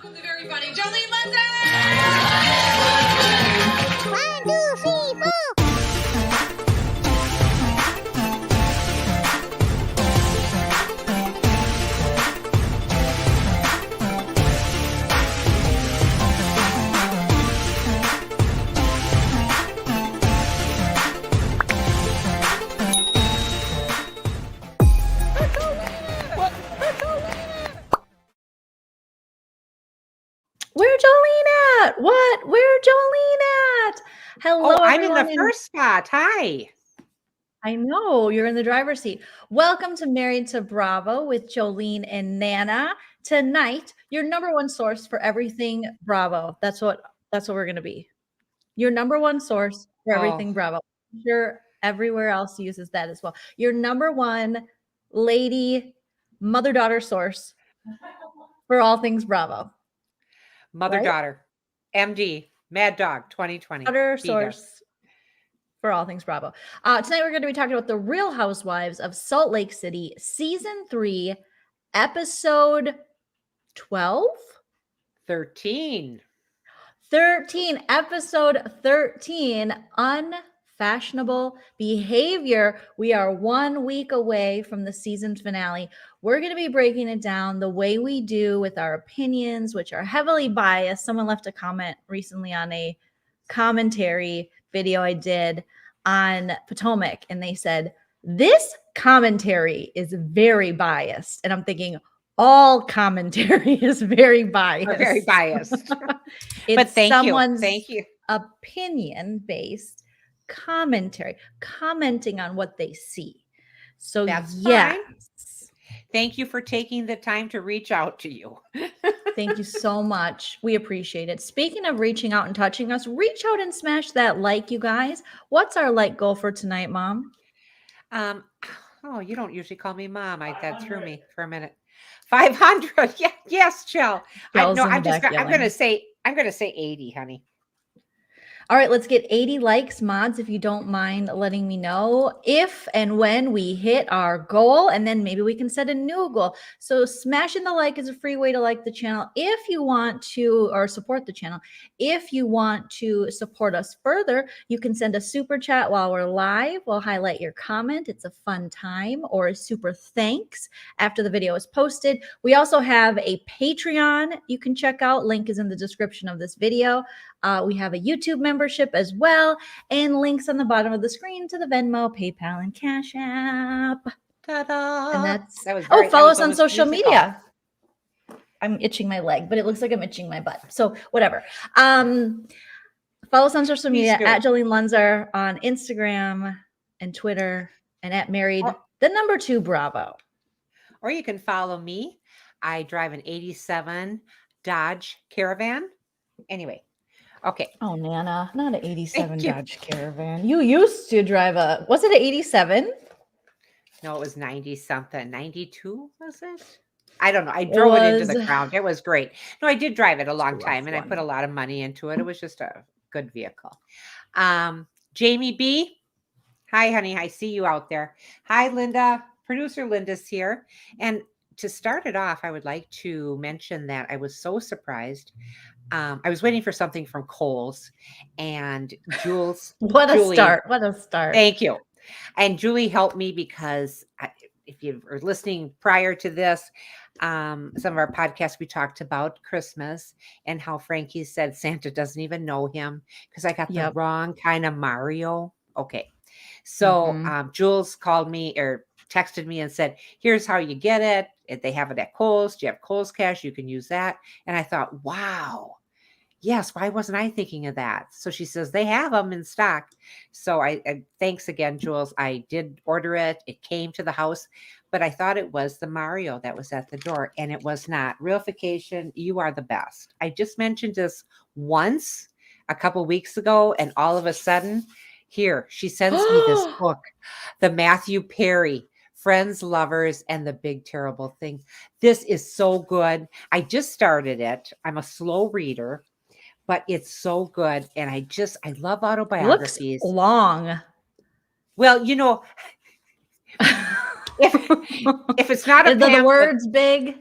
The very funny Joleen Lunzer! 1, 2, 3, 4. Where Joleen at? What? Where Joleen at? Hello, I'm in everyone. the first spot. Hi. I know you're in the driver's seat. Welcome to Married to Bravo with Joleen and Nana. Tonight, your number one source for everything Bravo. That's what we're gonna be. Your number one source for everything Bravo. I'm sure everywhere else uses that as well. Your number one lady mother-daughter source for all things Bravo. Mother-daughter. MD. Mad Dog 2020. Daughter source for all things Bravo. Tonight we're going to be talking about the Real Housewives of Salt Lake City, Season 3, Episode 12? 13. 13, Episode 13, Unfashionable Behavior. We are 1 week away from the season finale. We're going to be breaking it down the way we do with our opinions, which are heavily biased. Someone left a comment recently on a commentary video I did on Potomac, and they said, this commentary is very biased. And I'm thinking, all commentary is very biased. We're very biased. It's but thank someone's you. opinion-based commentary, commenting on what they see. So That's yes. fine. Thank you for taking the time to reach out to you. Thank you so much. We appreciate it. Speaking of reaching out and touching us, reach out and smash that like, you guys. What's our like goal for tonight, Mom? You don't usually call me Mom. That threw me for a minute. 500. Yeah, yes, Jill. I'm going to say 80, honey. All right, let's get 80 likes, mods, if you don't mind letting me know if and when we hit our goal, and then maybe we can set a new goal. So smashing the like is a free way to like the channel if you want to, or support the channel. If you want to support us further, you can send a super chat while we're live. We'll highlight your comment. It's a fun time, or a super thanks after the video is posted. We also have a Patreon you can check out. Link is in the description of this video. We have a YouTube membership as well, and links on the bottom of the screen to the Venmo, PayPal, and Cash App. Ta-da! And follow us on social media. I'm itching my leg, but it looks like I'm itching my butt. So whatever. Follow us on social media at Joleen Lunzer on Instagram and Twitter, and at Married _2 Bravo. Or you can follow me. I drive an 87 Dodge Caravan. Anyway. Okay. Oh, Nana, not an 87 Dodge Caravan. You used to drive was it an 87? No, it was 90 something. 92 was it? I don't know. I drove it into the ground. It was great. No, I did drive it a long time, and I put a lot of money into it. It was just a good vehicle. Jamie B. Hi, honey. I see you out there. Hi, Linda. Producer Linda's here. And to start it off, I would like to mention that I was so surprised. I was waiting for something from Kohl's, and Jules. What a start. Thank you. And Julie helped me because if you were listening prior to this, some of our podcasts, we talked about Christmas and how Frankie said Santa doesn't even know him because I got the wrong kind of Mario. Okay. So Jules called me or texted me and said, here's how you get it. If they have it at Kohl's, do you have Kohl's Cash? You can use that. And I thought, wow. Yes, why wasn't I thinking of that? So she says they have them in stock. So I thanks again, Jules. I did order it. It came to the house, but I thought it was the Mario that was at the door, and it was not. Realification, you are the best. I just mentioned this once a couple weeks ago, and all of a sudden, here she sends me this book, the Matthew Perry Friends, Lovers, and the Big Terrible Thing. This is so good. I just started it. I'm a slow reader. But it's so good. And I love autobiographies. Looks long. Well, you know, if it's not the words big.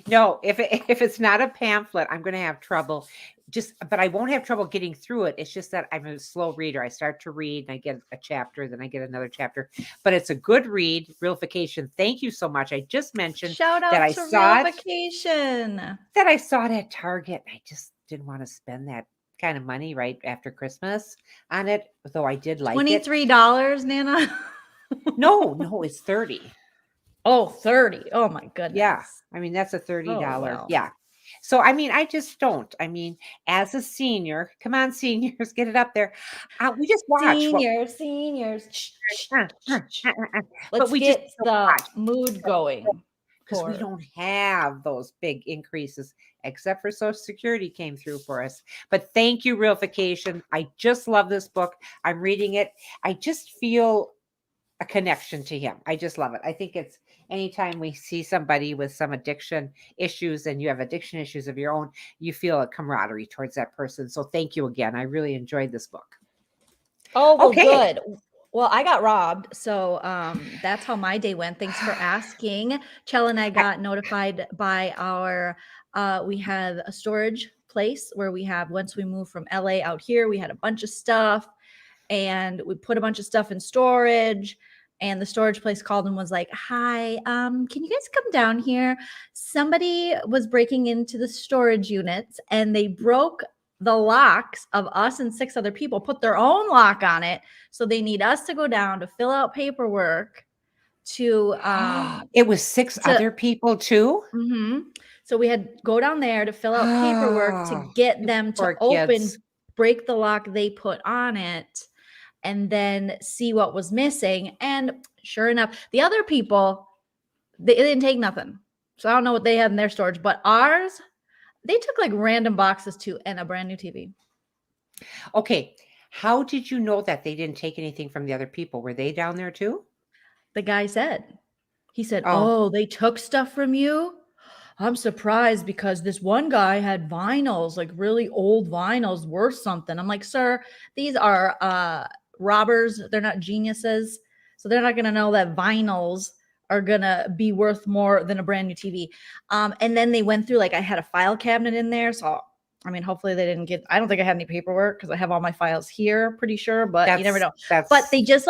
No, if it's not a pamphlet, I'm going to have trouble. But I won't have trouble getting through it. It's just that I'm a slow reader. I start to read and I get a chapter, then I get another chapter. But it's a good read. Realification. Thank you so much. I just mentioned Shout that out I to saw it. Realification. That I saw it at Target. I just didn't want to spend that kind of money right after Christmas on it, though I did like it. $23, Nana. No, it's 30. Oh, 30. Oh my goodness. Yeah. I mean, that's a $30. wow. Yeah. So, I mean, I just don't. I mean, as a senior, come on, seniors, get it up there. We just watch. Seniors. But Let's we get just the watch mood going. because we don't have those big increases, except for Social Security came through for us. But thank you, Realification. I just love this book. I'm reading it. I just feel a connection to him. I just love it. I think it's anytime we see somebody with some addiction issues and you have addiction issues of your own, you feel a camaraderie towards that person. So thank you again. I really enjoyed this book. Oh, well, Okay. good. Well, I got robbed. So that's how my day went. Thanks for asking. Chell and I got notified by our, we had a storage place where we have, once we moved from LA out here, we had a bunch of stuff and we put a bunch of stuff in storage. And the storage place called and was like, hi, can you guys come down here? Somebody was breaking into the storage units and they broke the locks of us and 6 other people, put their own lock on it. So they need us to go down to fill out paperwork to it was 6 other people too. So we had go down there to fill out paperwork to get them to open, break the lock they put on it, and then see what was missing. And sure enough, the other people, they didn't take nothing. So I don't know what they had in their storage, but ours, they took like random boxes too and a brand new TV. Okay. How did you know that they didn't take anything from the other people? Were they down there too? The guy said, he said, oh, they took stuff from you? I'm surprised because this one guy had vinyls, like really old vinyls worth something. I'm like, sir, these are robbers. They're not geniuses. So they're not going to know that vinyls are going to be worth more than a brand new TV. And then they went through, like I had a file cabinet in there. So, I mean, hopefully they didn't get, I don't think I had any paperwork because I have all my files here, pretty sure, but you never know. But they just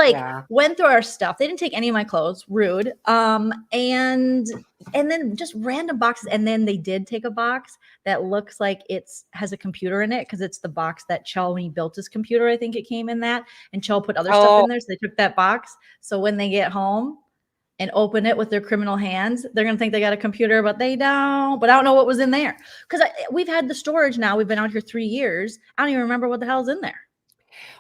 went through our stuff. They didn't take any of my clothes, rude. And then just random boxes. And then they did take a box that looks like has a computer in it because it's the box that Chell, when he built his computer, I think it came in that. And Chell put other stuff in there. So they took that box. So when they get home and open it with their criminal hands, they're going to think they got a computer, but they don't. But I don't know what was in there. Because we've had the storage now. We've been out here 3 years. I don't even remember what the hell's in there.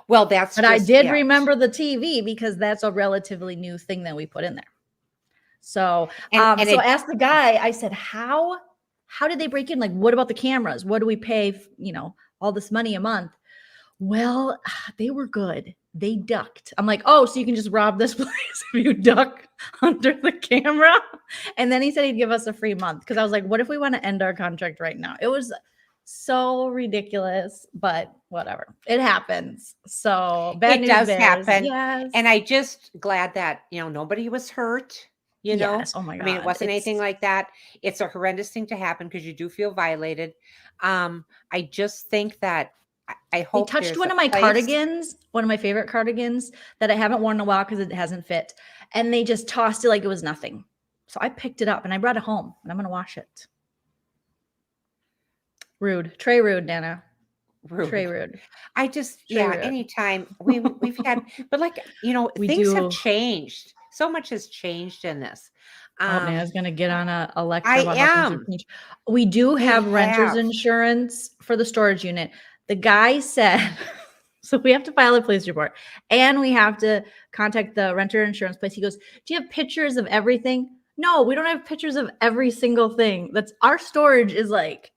Well, but I did remember the TV because that's a relatively new thing that we put in there. So, so I asked the guy, I said, how did they break in? Like, what about the cameras? What do we pay, all this money a month? Well, they were good. They ducked. I'm like, oh, so you can just rob this place if you duck under the camera? And then he said he'd give us a free month because I was like, what if we want to end our contract right now? It was so ridiculous, but whatever. It happens. So bad news does bears. happen. Yes. And I just glad that, nobody was hurt. Yes. Oh my God. I mean, it wasn't anything like that. It's a horrendous thing to happen because you do feel violated. I just think that I hope they touched one of my cardigans, one of my favorite cardigans that I haven't worn in a while because it hasn't fit. And they just tossed it like it was nothing. So I picked it up and I brought it home and I'm going to wash it. Rude. Trey rude, Dana. Trey rude. I just, rude. Anytime we've had, but things have changed. So much has changed in this. Nana's going to get on a lecture. I am. We do have renter's insurance for the storage unit. The guy said, so we have to file a police report and we have to contact the renter insurance place. He goes, do you have pictures of everything? No, we don't have pictures of every single thing. That's our storage is like,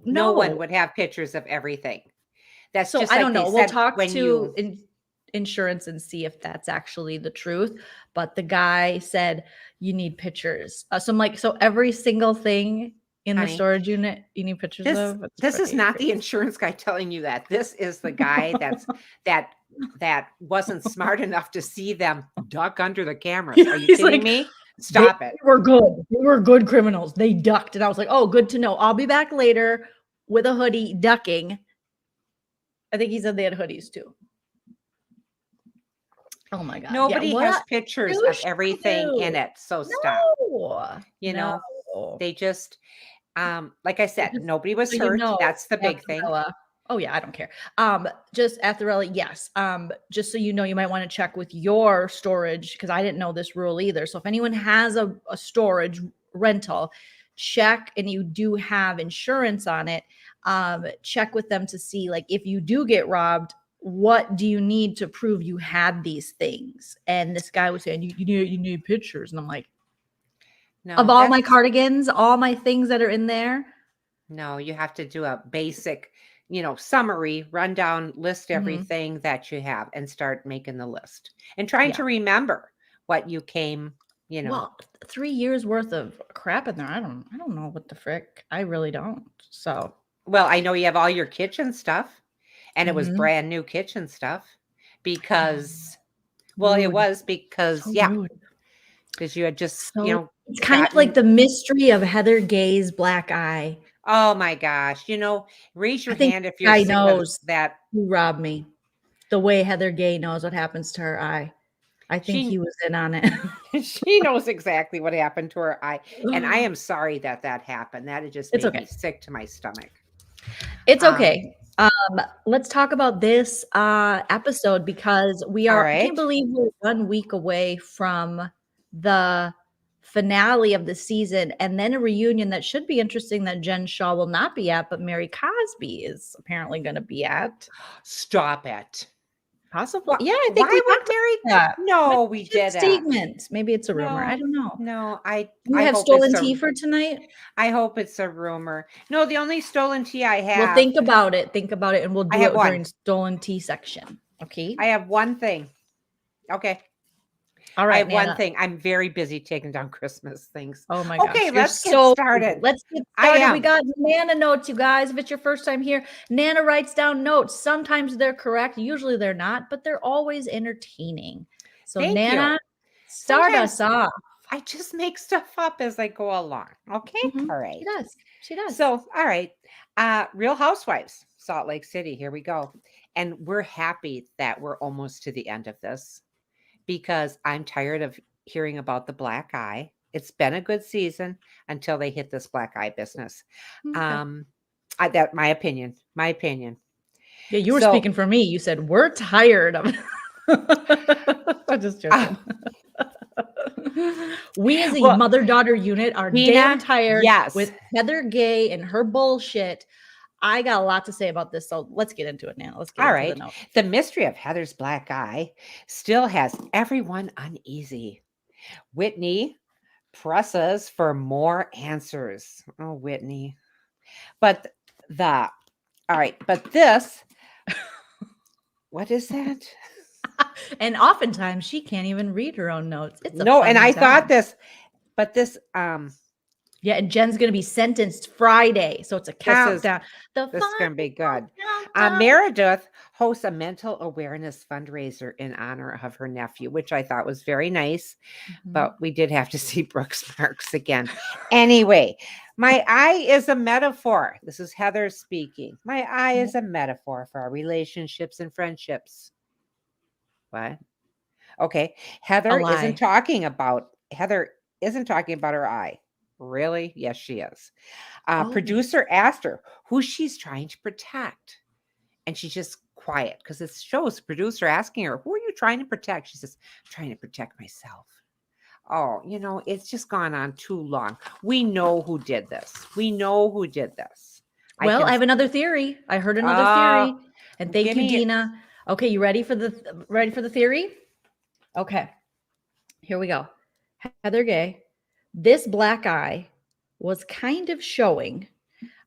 no one would have pictures of everything. That's so just I don't know. We'll talk to insurance and see if that's actually the truth. But the guy said you need pictures. So I'm like, so every single thing in the storage unit you need pictures of? This is not the insurance guy telling you that. This is the guy that wasn't smart enough to see them duck under the cameras. Are you kidding me? Stop it. They were good. They were good criminals. They ducked. And I was like, oh, good to know. I'll be back later with a hoodie ducking. I think he said they had hoodies too. Oh my God. Nobody what has a pictures of douche everything in do. it. So stop. No. You know, No. they just, like I said, Just nobody was so you hurt. know, That's the big thing. Atharella- Oh yeah, I don't care. Just Atharella, yes. Just so you know, you might want to check with your storage because I didn't know this rule either. So if anyone has a storage rental, check and you do have insurance on it. Check with them to see like if you do get robbed, what do you need to prove you had these things? And this guy was saying you need pictures, and I'm like, No, of all my that's- cardigans, all my things that are in there. No, you have to do a basic, summary, rundown, list Mhm. everything that you have and start making the list and trying Yeah. to remember what you came, Well, 3 years worth of crap in there. I don't know what the frick. I really don't. So, Well, I know you have all your kitchen stuff and it was Mhm. brand new kitchen stuff because, well, it Rude. was because, So yeah, rude. because you had just, So it's kind of like the mystery of Heather Gay's black eye. oh my gosh, raise your I think hand if this you're guy sick of knows that. who robbed me. The way Heather Gay knows what happens to her eye. I think She- he was in on it. She knows exactly what happened to her eye. And I am sorry that happened. That it just It's made okay. me sick to my stomach. It's okay. Let's talk about this episode because I can't right. believe we're 1 week away from the finale of the season and then a reunion that should be interesting that Jen Shaw will not be at, but Mary Cosby is apparently going to be at. Stop it. Possibly. Yeah, I think Why we would talked Mary? about that. No, we She did a didn't. statement. Maybe it's a rumor. I No, don't know. No, I You I have hope stolen it's tea for tonight? I hope it's a rumor. No, the only stolen tea I have. Well, think about it. Think about it, and we'll do have it one. during stolen tea section. Okay. I have one thing. Okay. All I right, have one Nana. thing. I'm very busy taking down Christmas things. Oh my gosh. Okay, you're let's get so started. busy. Let's get I started. We am. got Nana notes, you guys. If it's your first time here, Nana writes down notes. Sometimes they're correct. Usually they're not, but they're always entertaining. So Thank Nana, you. start Sometimes us off. I just make stuff up as I go along. Okay. Mhm. All right. She does. She does. So, all right. Real Housewives, Salt Lake City. Here we go. And we're happy that we're almost to the end of this because I'm tired of hearing about the black eye. It's been a good season until they hit this black eye business. Okay. That my opinion. My opinion. Yeah, you were So- speaking for me. You said we're tired of I'm just joking. We as a Well, mother-daughter unit are Dina, damn tired yes. with Heather Gay and her bullshit. I got a lot to say about this, so let's get into it now. Let's get All into right. the note. The mystery of Heather's black eye still has everyone uneasy. Whitney presses for more answers. Oh, Whitney. But all right, but this, what is that? And oftentimes she can't even read her own notes. It's a No, and fun I time. thought this, but this, Yeah, and Jen's gonna be sentenced Friday, so it's a countdown. this is going to be good. Meredith hosts a mental awareness fundraiser in honor of her nephew, which I thought was very nice, but we did have to see Brooks Marks again. Anyway, my eye is a metaphor. This is Heather speaking. My eye is a metaphor for our relationships and friendships. What? Okay. Heather isn't talking about her eye. Really? Yes, she is. Producer asked her who she's trying to protect. And she's just quiet because it shows producer asking her, who are you trying to protect? She says, trying to protect myself. Oh, it's just gone on too long. We know who did this. Well, I have another theory. I heard another theory. And thank you, Dina. Okay, you ready for the theory? Okay. Here we go. Heather Gay. This black eye was kind of showing.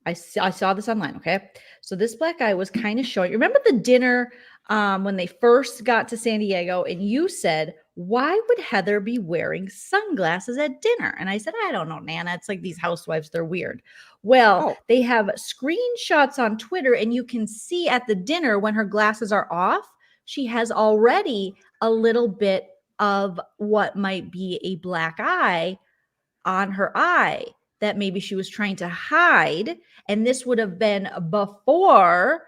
I saw this online, okay? So this black eye was kind of showing. Remember the dinner when they first got to San Diego and you said, why would Heather be wearing sunglasses at dinner? And I said, I don't know, Nana. It's like these housewives, they're weird. Well, they have screenshots on Twitter and you can see at the dinner when her glasses are off, she has already a little bit of what might be a black eye on her eye that maybe she was trying to hide. And this would have been before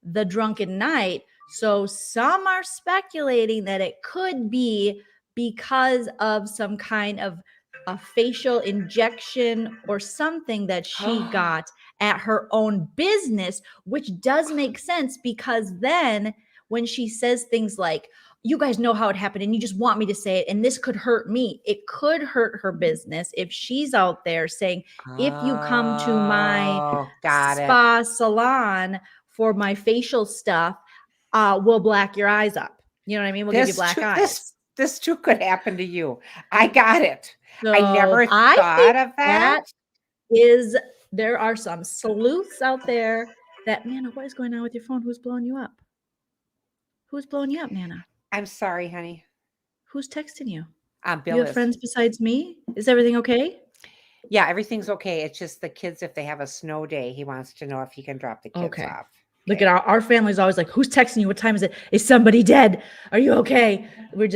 the drunken night. So some are speculating that it could be because of some kind of a facial injection or something that she got at her own business, which does make sense because then when she says things like, you guys know how it happened and you just want me to say it and this could hurt me, it could hurt her business if she's out there saying, if you come to my spa salon for my facial stuff, we'll black your eyes up. You know what I mean? We'll give you black eyes. This too could happen to you. I got it. So I never thought of that. There are some sleuths out there that, Nana, what is going on with your phone? Who's blowing you up? Who's blowing you up, Nana? I'm sorry, honey. Who's texting you? Bill. You have friends besides me? Is everything okay? Yeah, everything's okay. It's just the kids, if they have a snow day, he wants to know if he can drop the kids off. Look at our family's always like, who's texting you? What time is it? Is somebody dead? Are you okay? We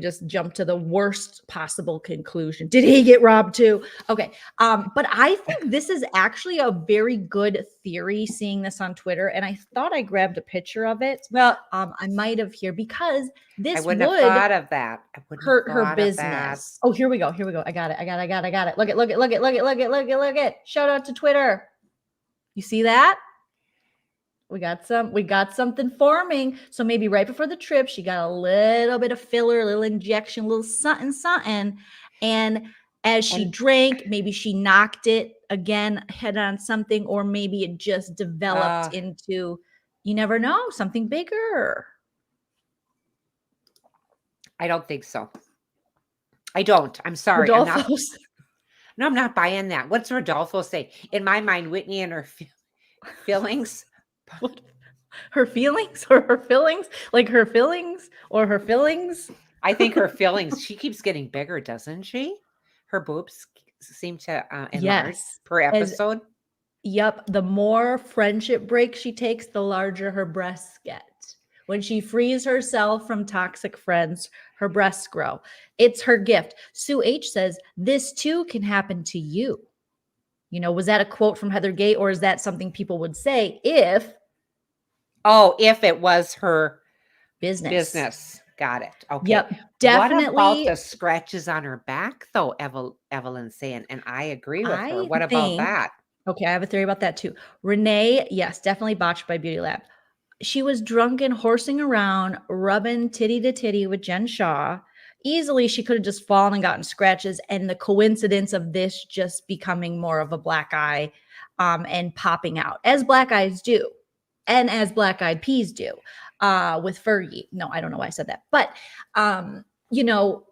just jumped to the worst possible conclusion. Did he get robbed too? Okay. But I think this is actually a very good theory, seeing this on Twitter. And I thought I grabbed a picture of it. Well, I might have here because this would have thought of that. Hurt her business. Oh, here we go. I got it. Look it. Shout out to Twitter. You see that? We got something forming. So maybe right before the trip, she got a little bit of filler, a little injection, a little something. And as she drank, maybe she knocked it again, head on something, or maybe it just developed into, you never know, something bigger. I don't think so. I don't. I'm sorry. I'm not buying that. What's Rodolfo say? In my mind, Whitney and her feelings. What? Her feelings or her fillings? Like her fillings or her fillings? I think her fillings. She keeps getting bigger, doesn't she? Her boobs seem to enlarge per episode. Yep. The more friendship breaks she takes, the larger her breasts get. When she frees herself from toxic friends, her breasts grow. It's her gift. Sue H says, this too can happen to you. You know, was that a quote from Heather Gay, or is that something people would say if it was her business? Got it. Okay. Yep, definitely. What about the scratches on her back, though? Evelyn's saying, and I agree with her. What about that? Okay, I have a theory about that too. Renee, yes, definitely botched by Beauty Lab. She was drunk and horsing around, rubbing titty to titty with Jen Shaw. Easily, she could have just fallen and gotten scratches, and the coincidence of this just becoming more of a black eye and popping out, as black eyes do, and as black eyed peas do with Fergie. No, I don't know why I said that. But, you know,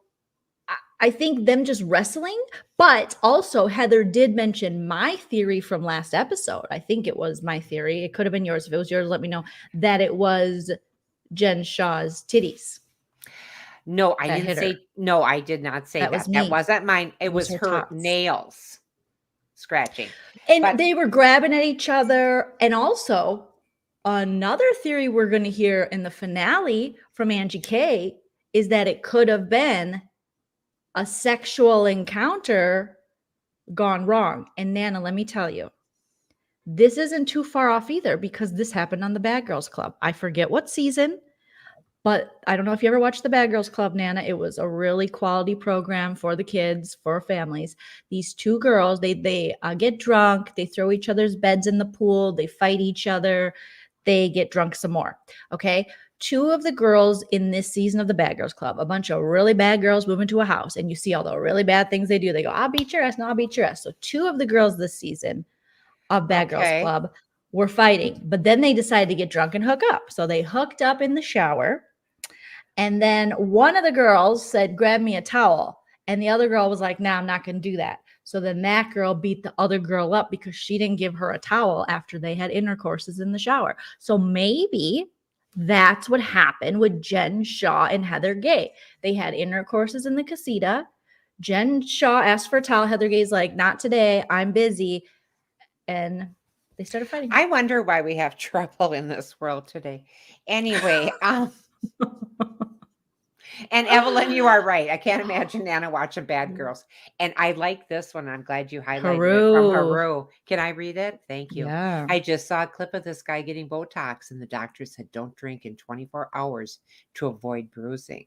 I think them just wrestling, but also Heather did mention my theory from last episode. I think it was my theory. It could have been yours. If it was yours, let me know, that it was Jen Shaw's titties. No, I didn't say. No, I did not say that. That wasn't mine. It was her nails scratching. And they were grabbing at each other. And also, another theory we're going to hear in the finale from Angie K is that it could have been a sexual encounter gone wrong. And Nana, let me tell you, this isn't too far off either, because this happened on the Bad Girls Club. I forget what season, but I don't know if you ever watched the Bad Girls Club, Nana. It was a really quality program for the kids, for families. These two girls, they get drunk. They throw each other's beds in the pool. They fight each other. They get drunk some more. Okay. Two of the girls in this season of the Bad Girls Club, a bunch of really bad girls move into a house, and you see all the really bad things they do. They go, I'll beat your ass. No, I'll beat your ass. So two of the girls this season of Bad Girls Club were fighting, but then they decided to get drunk and hook up. So they hooked up in the shower. And then one of the girls said, grab me a towel. And the other girl was like, nah, I'm not going to do that. So then that girl beat the other girl up because she didn't give her a towel after they had intercourses in the shower. So maybe that's what happened with Jen Shaw and Heather Gay. They had intercourses in the casita. Jen Shaw asked for a towel. Heather Gay's like, not today. I'm busy. And they started fighting. I wonder why we have trouble in this world today. Anyway, And Evelyn, you are right. I can't imagine Nana watching Bad Girls. And I like this one. I'm glad you highlighted it from Haru. Haru. Can I read it? Thank you. Yeah. I just saw a clip of this guy getting Botox, and the doctor said, don't drink in 24 hours to avoid bruising.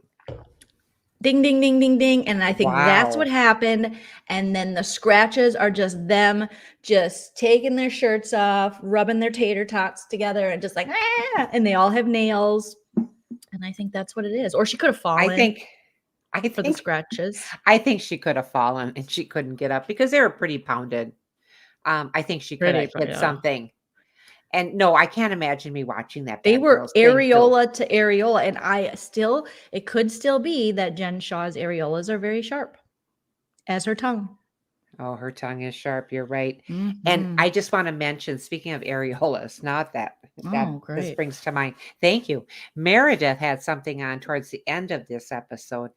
Ding, ding, ding, ding, ding. And I think that's Wow. what happened. And then the scratches are just them just taking their shirts off, rubbing their tater tots together and just like, ah! And they all have nails. And I think that's what it is. Or she could have fallen I think for the scratches. I think she could have fallen and she couldn't get up because they were pretty pounded. I think she could have hit something. And no, I can't imagine me watching that. They Bad were Girls thing, areola to areola. And it could still be that Jen Shaw's areolas are very sharp as her tongue. Oh, her tongue is sharp. You're right. Mm-hmm. And I just want to mention, speaking of areolas, not that this brings to mind. Thank you. Meredith had something on towards the end of this episode.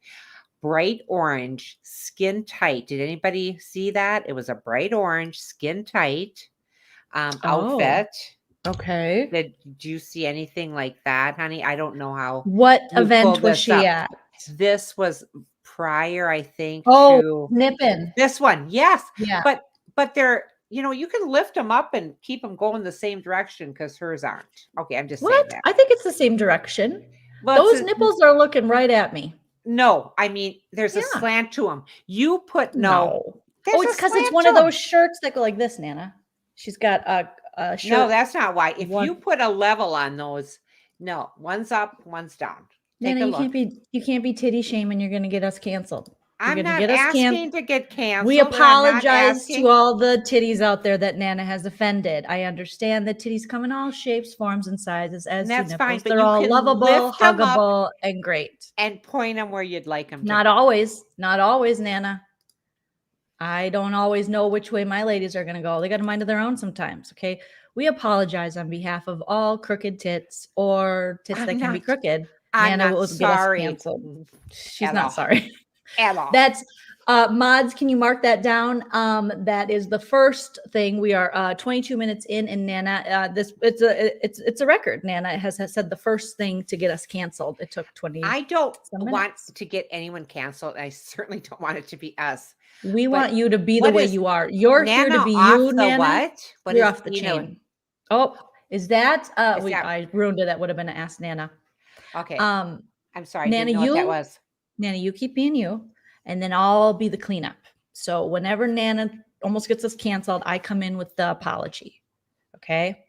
Bright orange, skin tight. Did anybody see that? It was a bright orange, skin tight outfit. Okay. Did you see anything like that, honey? I don't know how. What event was she at? This was prior, I think. Oh, Nippin'. This one, yes. Yeah. But they're, you can lift them up and keep them going the same direction because hers aren't. Okay, I'm just saying that. I think it's the same direction. Well, those nipples are looking right at me. No, I mean, there's a slant to them. You put no. Oh, it's because it's one of those shirts that go like this, Nana. She's got a shirt. No, that's not why. If you put a level on those, no, one's up, one's down. Nana, you can't be titty shaming. You're going to get us canceled. I'm not asking to get canceled. We apologize to all the titties out there that Nana has offended. I understand that titties come in all shapes, forms, and sizes. That's fine. But they're all lovable, huggable, and great. And point them where you'd like them. Not always, Nana. I don't always know which way my ladies are going to go. They got a mind of their own sometimes. Okay. We apologize on behalf of all crooked tits or tits that can be crooked. Nana will sorry. Get us canceled. She's not sorry. At all. That's mods. Can you mark that down? That is the first thing. We are 22 minutes in, and Nana, it's a record. Nana has said the first thing to get us canceled. It took 20. I don't want to get anyone canceled. I certainly don't want it to be us. We want you to be the way you are. You're here to be you, Nana. What you're off the chain. Oh, is that? I ruined it. That would have been Ask Nana. Okay. I'm sorry. Nana, I didn't know what that was. Nana, you keep being you, and then I'll be the cleanup. So whenever Nana almost gets us canceled, I come in with the apology. Okay.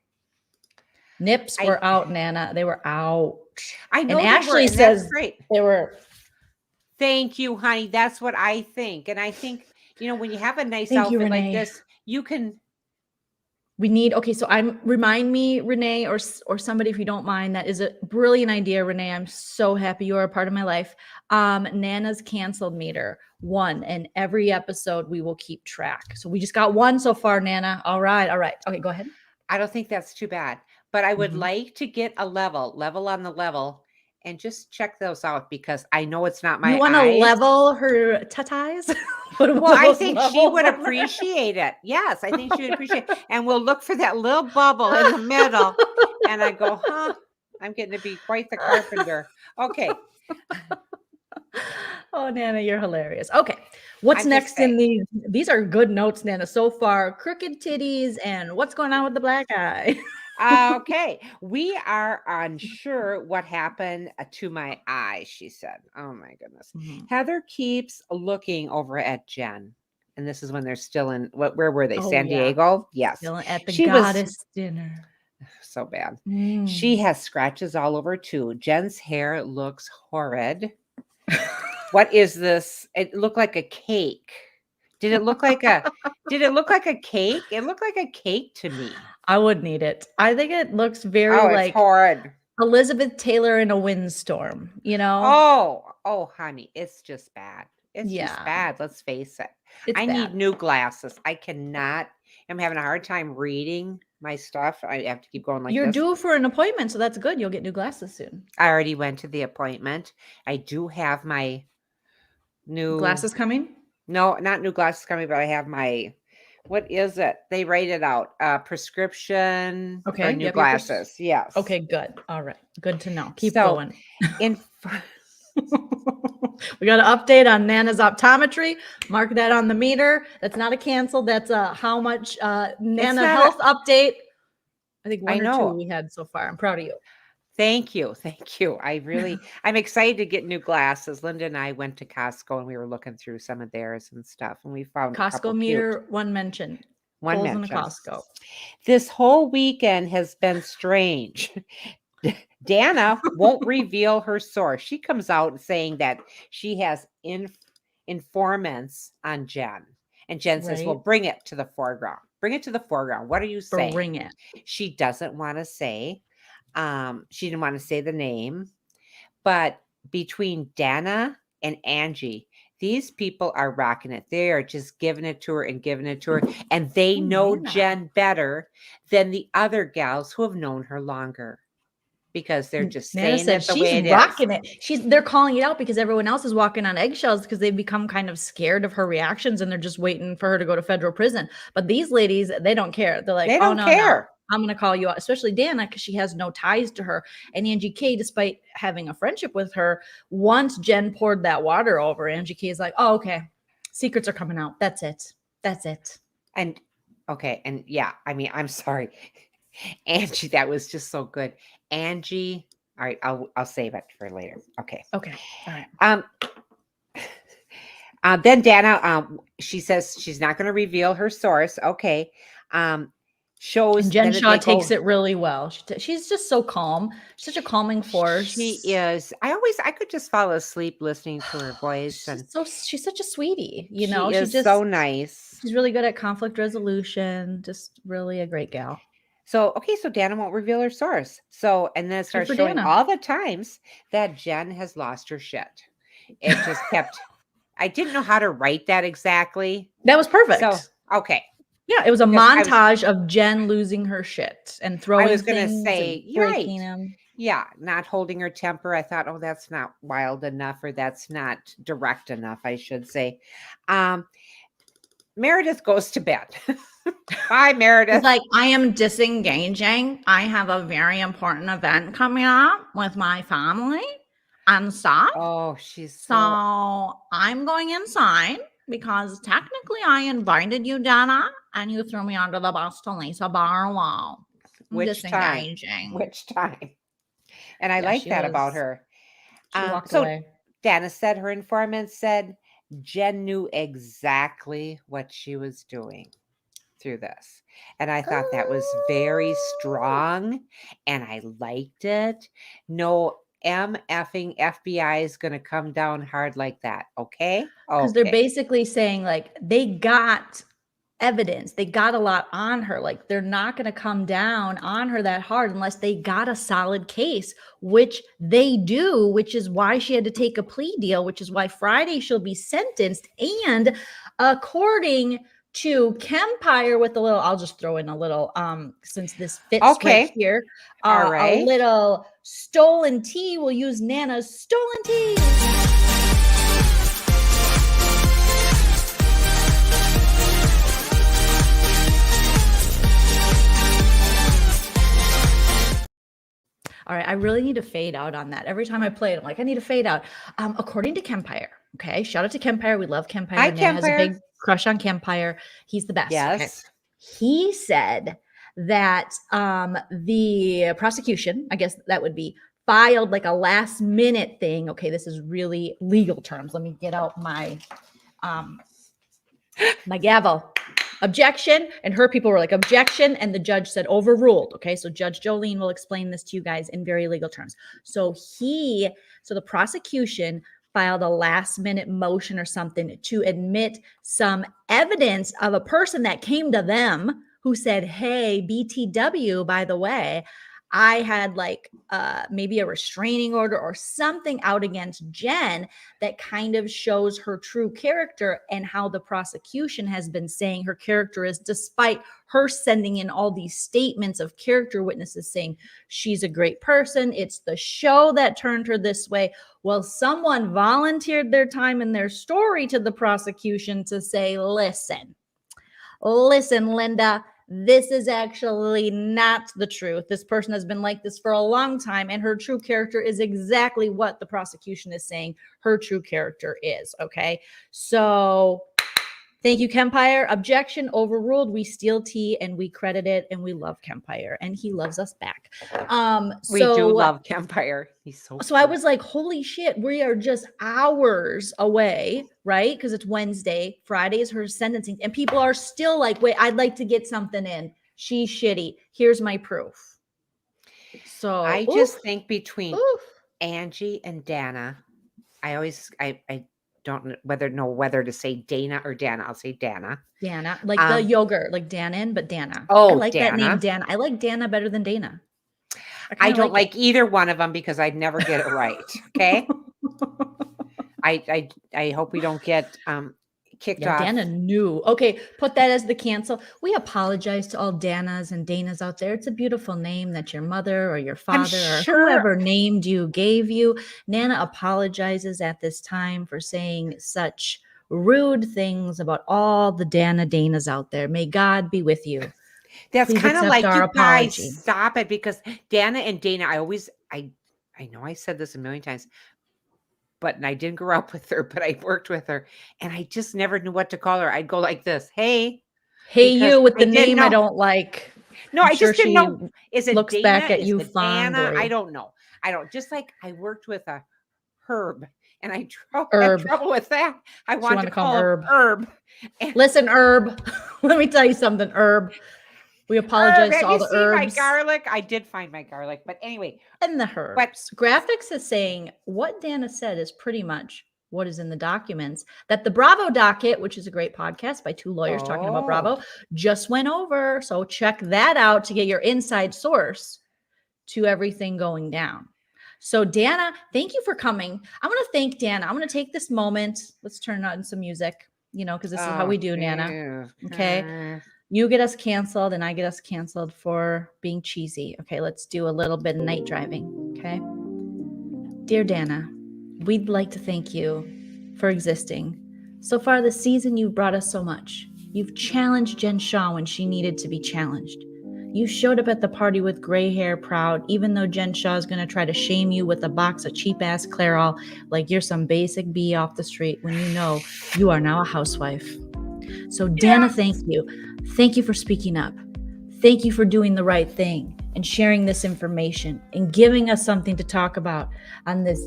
Nips were out, Nana. They were out. I know. And Ashley says they were. Thank you, honey. That's what I think. And I think, when you have a nice outfit like this, you can. We need, so remind me, Renee, or somebody, if you don't mind. That is a brilliant idea, Renee. I'm so happy you are a part of my life. Nana's canceled meter 1, and every episode we will keep track. So we just got 1 so far, Nana. All right. Okay, go ahead. I don't think that's too bad, but I would like to get a level on the level and just check those out because I know it's not my eyes. You want to level her tatas? Well, I think she would appreciate it. Yes, I think she would appreciate it. And we'll look for that little bubble in the middle. And I go, I'm getting to be quite the carpenter. Okay. Oh, Nana, you're hilarious. Okay. What's next in these? These are good notes, Nana, so far. Crooked titties and what's going on with the black eye? Okay. We are unsure what happened to my eye, she said. Oh my goodness. Mm-hmm. Heather keeps looking over at Jen. And this is when they're still in where were they? San Diego? Yes. Still at the goddess dinner. So bad. She has scratches all over too. Jen's hair looks horrid. What is this? It looked like a cake. Did it look like a cake? It looked like a cake to me. I wouldn't eat it. I think it looks very like horrid. Elizabeth Taylor in a windstorm, Oh, honey, it's just bad. It's just bad. Let's face it. I need new glasses. I'm having a hard time reading my stuff. I have to keep going like You're this. due for an appointment, so that's good. You'll get new glasses soon. I already went to the appointment. I do have my new glasses coming. No, not new glasses coming, but I have my, what is it? They write it out. Prescription for new glasses. Yes. Okay, good. All right. Good to know. Keep going. We got an update on Nana's optometry. Mark that on the meter. That's not a cancel. That's a how much Nana health update. I think one or two we had so far. I'm proud of you. Thank you. Thank you. I'm excited to get new glasses. Linda and I went to Costco and we were looking through some of theirs and stuff. And we found Costco meter, one mention. One mention. mention. Costco. This whole weekend has been strange. Dana won't reveal her source. She comes out saying that she has informants on Jen. And Jen says, well, bring it to the foreground. Bring it to the foreground. What are you saying? Bring it. She doesn't want to say. She didn't want to say the name. But between Dana and Angie, these people are rocking it. They are just giving it to her and giving it to her. And they know Jen better than the other gals who have known her longer. Because they're just saying it the way it is. She's rocking it. They're calling it out because everyone else is walking on eggshells because they've become kind of scared of her reactions and they're just waiting for her to go to federal prison. But these ladies, they don't care. They're like, they don't care. No, I'm going to call you out, especially Dana, because she has no ties to her. And Angie K, despite having a friendship with her, once Jen poured that water over, Angie K is like, oh, okay. Secrets are coming out. That's it. That's it. And okay. And yeah, I mean, I'm sorry. Angie, that was just so good. Angie, all right, I'll save it for later. Okay. All right. Then Dana, she says she's not going to reveal her source. Okay. Shows and Jen Shaw takes it really well. She's just so calm. She's such a calming force. She is. I could just fall asleep listening to her voice. She's such a sweetie. You know, she's just so nice. She's really good at conflict resolution. Just really a great gal. So Dana won't reveal her source. So, and then it starts showing Dana. All the times that Jen has lost her shit. It just kept, I didn't know how to write that exactly. That was perfect. So, okay. Yeah, it was a montage of Jen losing her shit and throwing things. I was going to say, breaking them. Yeah, not holding her temper. I thought, oh, that's not wild enough, or that's not direct enough, I should say. Meredith goes to bed. Bye, Meredith. It's like, I am disengaging. I have a very important event coming up with my family and stuff. Oh, so I'm going inside because technically I invited you, Dana, and you threw me under the bus to Lisa Barlow. Which time? And I like that about her. She walked away. Dana said her informant said Jen knew exactly what she was doing through this. And I thought that was very strong and I liked it. No MFing FBI is going to come down hard like that. Okay. Because they're basically saying like they got evidence. They got a lot on her. Like they're not going to come down on her that hard unless they got a solid case, which they do, which is why she had to take a plea deal, which is why Friday she'll be sentenced. And according to Kempire with a little, I'll just throw in a little, since this fits right here. All right. A little stolen tea. We'll use Nana's stolen tea. All right, I really need to fade out on that. Every time I play it, I'm like, I need to fade out. According to Kempire, okay, shout out to Kempire. We love Kempire. Hi, Nana Kempire. has a big crush on Kempire. He's the best. Yes. Okay. He said that the prosecution, I guess that would be, filed like a last minute thing. Okay, this is really legal terms. Let me get out my my gavel. Objection, and her people were like, objection, and the judge said overruled. Okay, so Judge Joleen will explain this to you guys in very legal terms. So the prosecution filed a last minute motion or something to admit some evidence of a person that came to them who said, hey, BTW, by the way, I had like maybe a restraining order or something out against Jen that kind of shows her true character and how the prosecution has been saying her character is, despite her sending in all these statements of character witnesses saying she's a great person. It's the show that turned her this way. Well, someone volunteered their time and their story to the prosecution to say, listen, Linda, this is actually not the truth. This person has been like this for a long time, and her true character is exactly what the prosecution is saying her true character is. Okay. So thank you, Kempire. Objection overruled. We steal tea and we credit it, and we love Kempire, and he loves us back. We do love Kempire. He's so I was like, holy shit, we are just hours away, right? Because it's Wednesday. Friday is her sentencing, and people are still like, wait, I'd like to get something in. She's shitty. Here's my proof. So I just think between Angie and Dana, I don't know whether to say Dana or Dana. I'll say Dana. Dana, like the yogurt, like Danon, but Dana. Oh, I like Dana. that name, Dana. I like Dana better than Dana. I don't like either one of them because I'd never get it right. Okay. I hope we don't get kicked off. Dana knew. Okay, put that as the cancel. We apologize to all Danas and Danas out there. It's a beautiful name that your mother or your father or whoever named you gave you. Nana apologizes at this time for saying such rude things about all the Danas out there. May God be with you. That's kind of like, our you guys apology. Stop it, because Dana and Dana, I know I said this a million times, but I didn't grow up with her, but I worked with her, and I just never knew what to call her. I'd go like this, hey you, with the name I don't like. No, I just didn't know. Is it looks Dana? back at Is you it Dana? fondly. I don't know. Just like I worked with a Herb, and I had trouble with that. I wanted to call him Herb. Listen, Herb, let me tell you something, Herb. We apologize to all the herbs. My garlic? I did find my garlic, but anyway. And the herbs. But Graphics is saying what Dana said is pretty much what is in the documents that the Bravo docket, which is a great podcast by two lawyers talking about Bravo, just went over. So check that out to get your inside source to everything going down. So Dana, thank you for coming. I'm going to thank Dana. I'm going to take this moment. Let's turn on some music, because this is how we do, Nana. Okay. You get us canceled and I get us canceled for being cheesy. Okay, let's do a little bit of night driving. Okay. Dear Dana, we'd like to thank you for existing. So far this season, you've brought us so much. You've challenged Jen Shaw when she needed to be challenged. You showed up at the party with gray hair proud, even though Jen Shaw is going to try to shame you with a box of cheap-ass Clairol like you're some basic bee off the street when you know you are now a housewife. So Dana, thank you. Thank you for speaking up. Thank you for doing the right thing and sharing this information and giving us something to talk about on this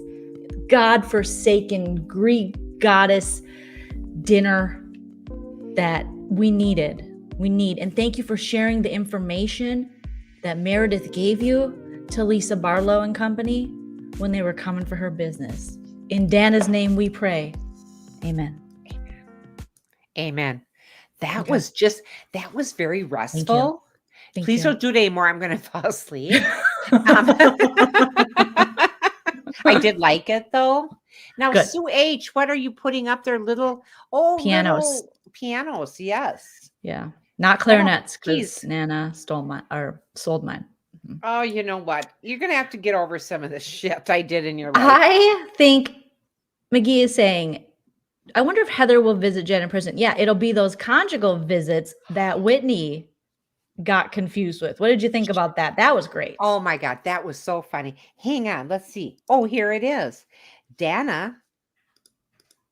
godforsaken Greek goddess dinner that we need. And thank you for sharing the information that Meredith gave you to Lisa Barlow and company when they were coming for her business. In Dana's name we pray. Amen. Amen. That was very restful. Please don't do it anymore. I'm going to fall asleep. I did like it though. Now, good. Sue H, what are you putting up there? Little pianos. Yes. Yeah. Not clarinets, because Nana sold mine. Mm-hmm. Oh, you know what? You're going to have to get over some of the shit I did in your life. I think McGee is saying, I wonder if Heather will visit Jen in prison. Yeah, it'll be those conjugal visits that Whitney got confused with. What did you think about that? That was great. Oh my God, that was so funny. Hang on, let's see. Oh, here it is. Dana,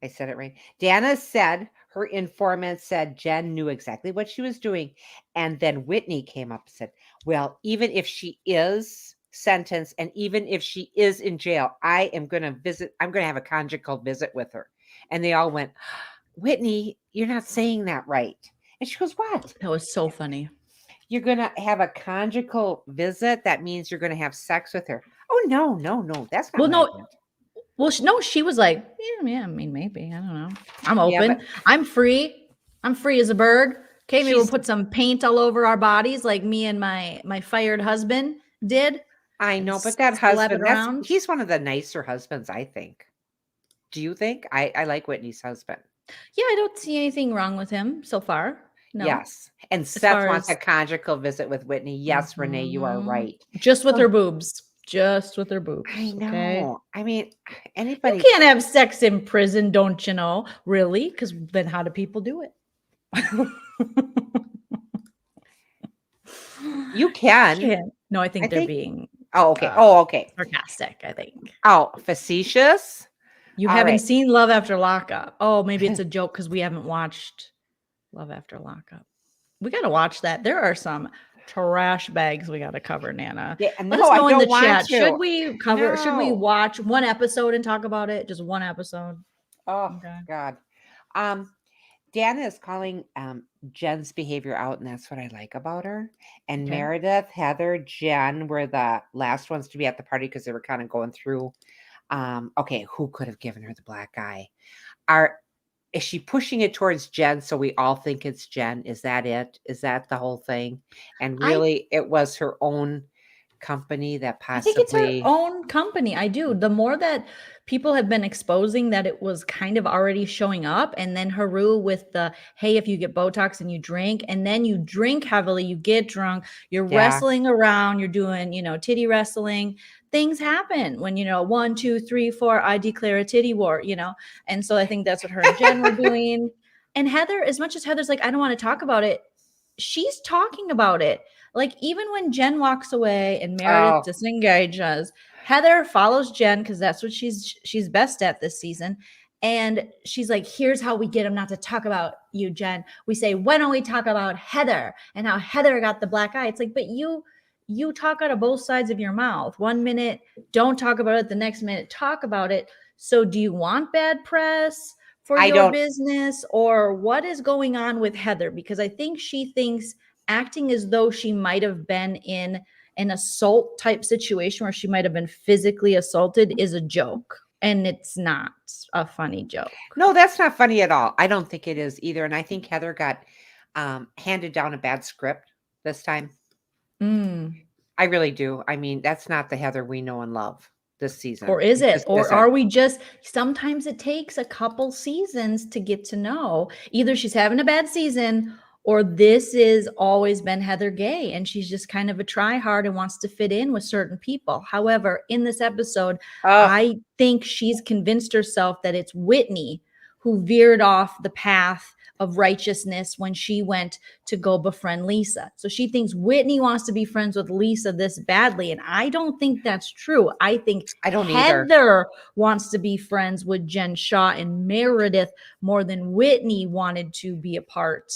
I said it right. Dana said her informant said Jen knew exactly what she was doing. And then Whitney came up and said, well, even if she is sentenced and even if she is in jail, I'm going to have a conjugal visit with her. And they all went, Whitney, you're not saying that right. And she goes, what? That was so funny. You're going to have a conjugal visit? That means you're going to have sex with her. Oh, no. That's not no, she was like, yeah, I mean, maybe. I don't know. I'm open. Yeah, I'm free. I'm free as a bird. Okay, maybe we'll put some paint all over our bodies like me and my fired husband did. I know, but that husband, he's one of the nicer husbands, I think. Do you think? I like Whitney's husband. Yeah, I don't see anything wrong with him so far. No. Yes. And Seth wants a conjugal visit with Whitney. Yes, Renee, you are right. Just with her boobs. I know. Okay? I mean, anybody. You can't have sex in prison, don't you know? Really? Because then how do people do it? You can. No, I I think they're think. being Oh, okay. Oh, okay. sarcastic, I think. Oh, facetious. You All haven't right. seen Love After Lockup. Oh, maybe it's a joke because we haven't watched Love After Lockup. We got to watch that. There are some trash bags we got to cover, Nana. Yeah, Let no, us I know in the don't want chat. to. Should we cover, should we No. watch one episode and talk about it? Just one episode. Oh Okay. God. Dana is calling Jen's behavior out, and that's what I like about her. And Okay. Meredith, Heather, Jen were the last ones to be at the party because they were kind of going through. Okay, who could have given her the black eye? Is she pushing it towards Jen so we all think it's Jen? Is that it? Is that the whole thing? And really, it was her own company that I think it's her possibly. own company. I do. The more that people have been exposing that it was kind of already showing up, and then Haru with the, hey, if you get Botox and you drink, and then you drink heavily, you get drunk, you're Yeah. wrestling around, you're doing, titty wrestling. Things happen when, 1, 2, 3, 4, I declare a titty war, And so I think that's what her and Jen were doing. And Heather, as much as Heather's like, I don't want to talk about it, she's talking about it. Like, even when Jen walks away and Meredith disengages, Heather follows Jen because that's what she's best at this season. And she's like, here's how we get him not to talk about you, Jen. We say, why don't we talk about Heather and how Heather got the black eye? It's like, but you talk out of both sides of your mouth. 1 minute, don't talk about it. The next minute, talk about it. So do you want bad press for your business, or what is going on with Heather? Because I think she thinks acting as though she might have been in an assault type situation where she might have been physically assaulted is a joke. And it's not a funny joke. No, that's not funny at all. I don't think it is either. And I think Heather got handed down a bad script this time. I really do. I mean, that's not the Heather we know and love this season. Or is it? Or isn't. are we just, sometimes it takes a couple seasons to get to know. Either she's having a bad season, or this is always been Heather Gay and she's just kind of a try hard and wants to fit in with certain people. However, in this episode, I think she's convinced herself that it's Whitney who veered off the path of righteousness when she went to go befriend Lisa. So she thinks Whitney wants to be friends with Lisa this badly. And I don't think that's true. I think Heather wants to be friends with Jen Shaw and Meredith more than Whitney wanted to be a part.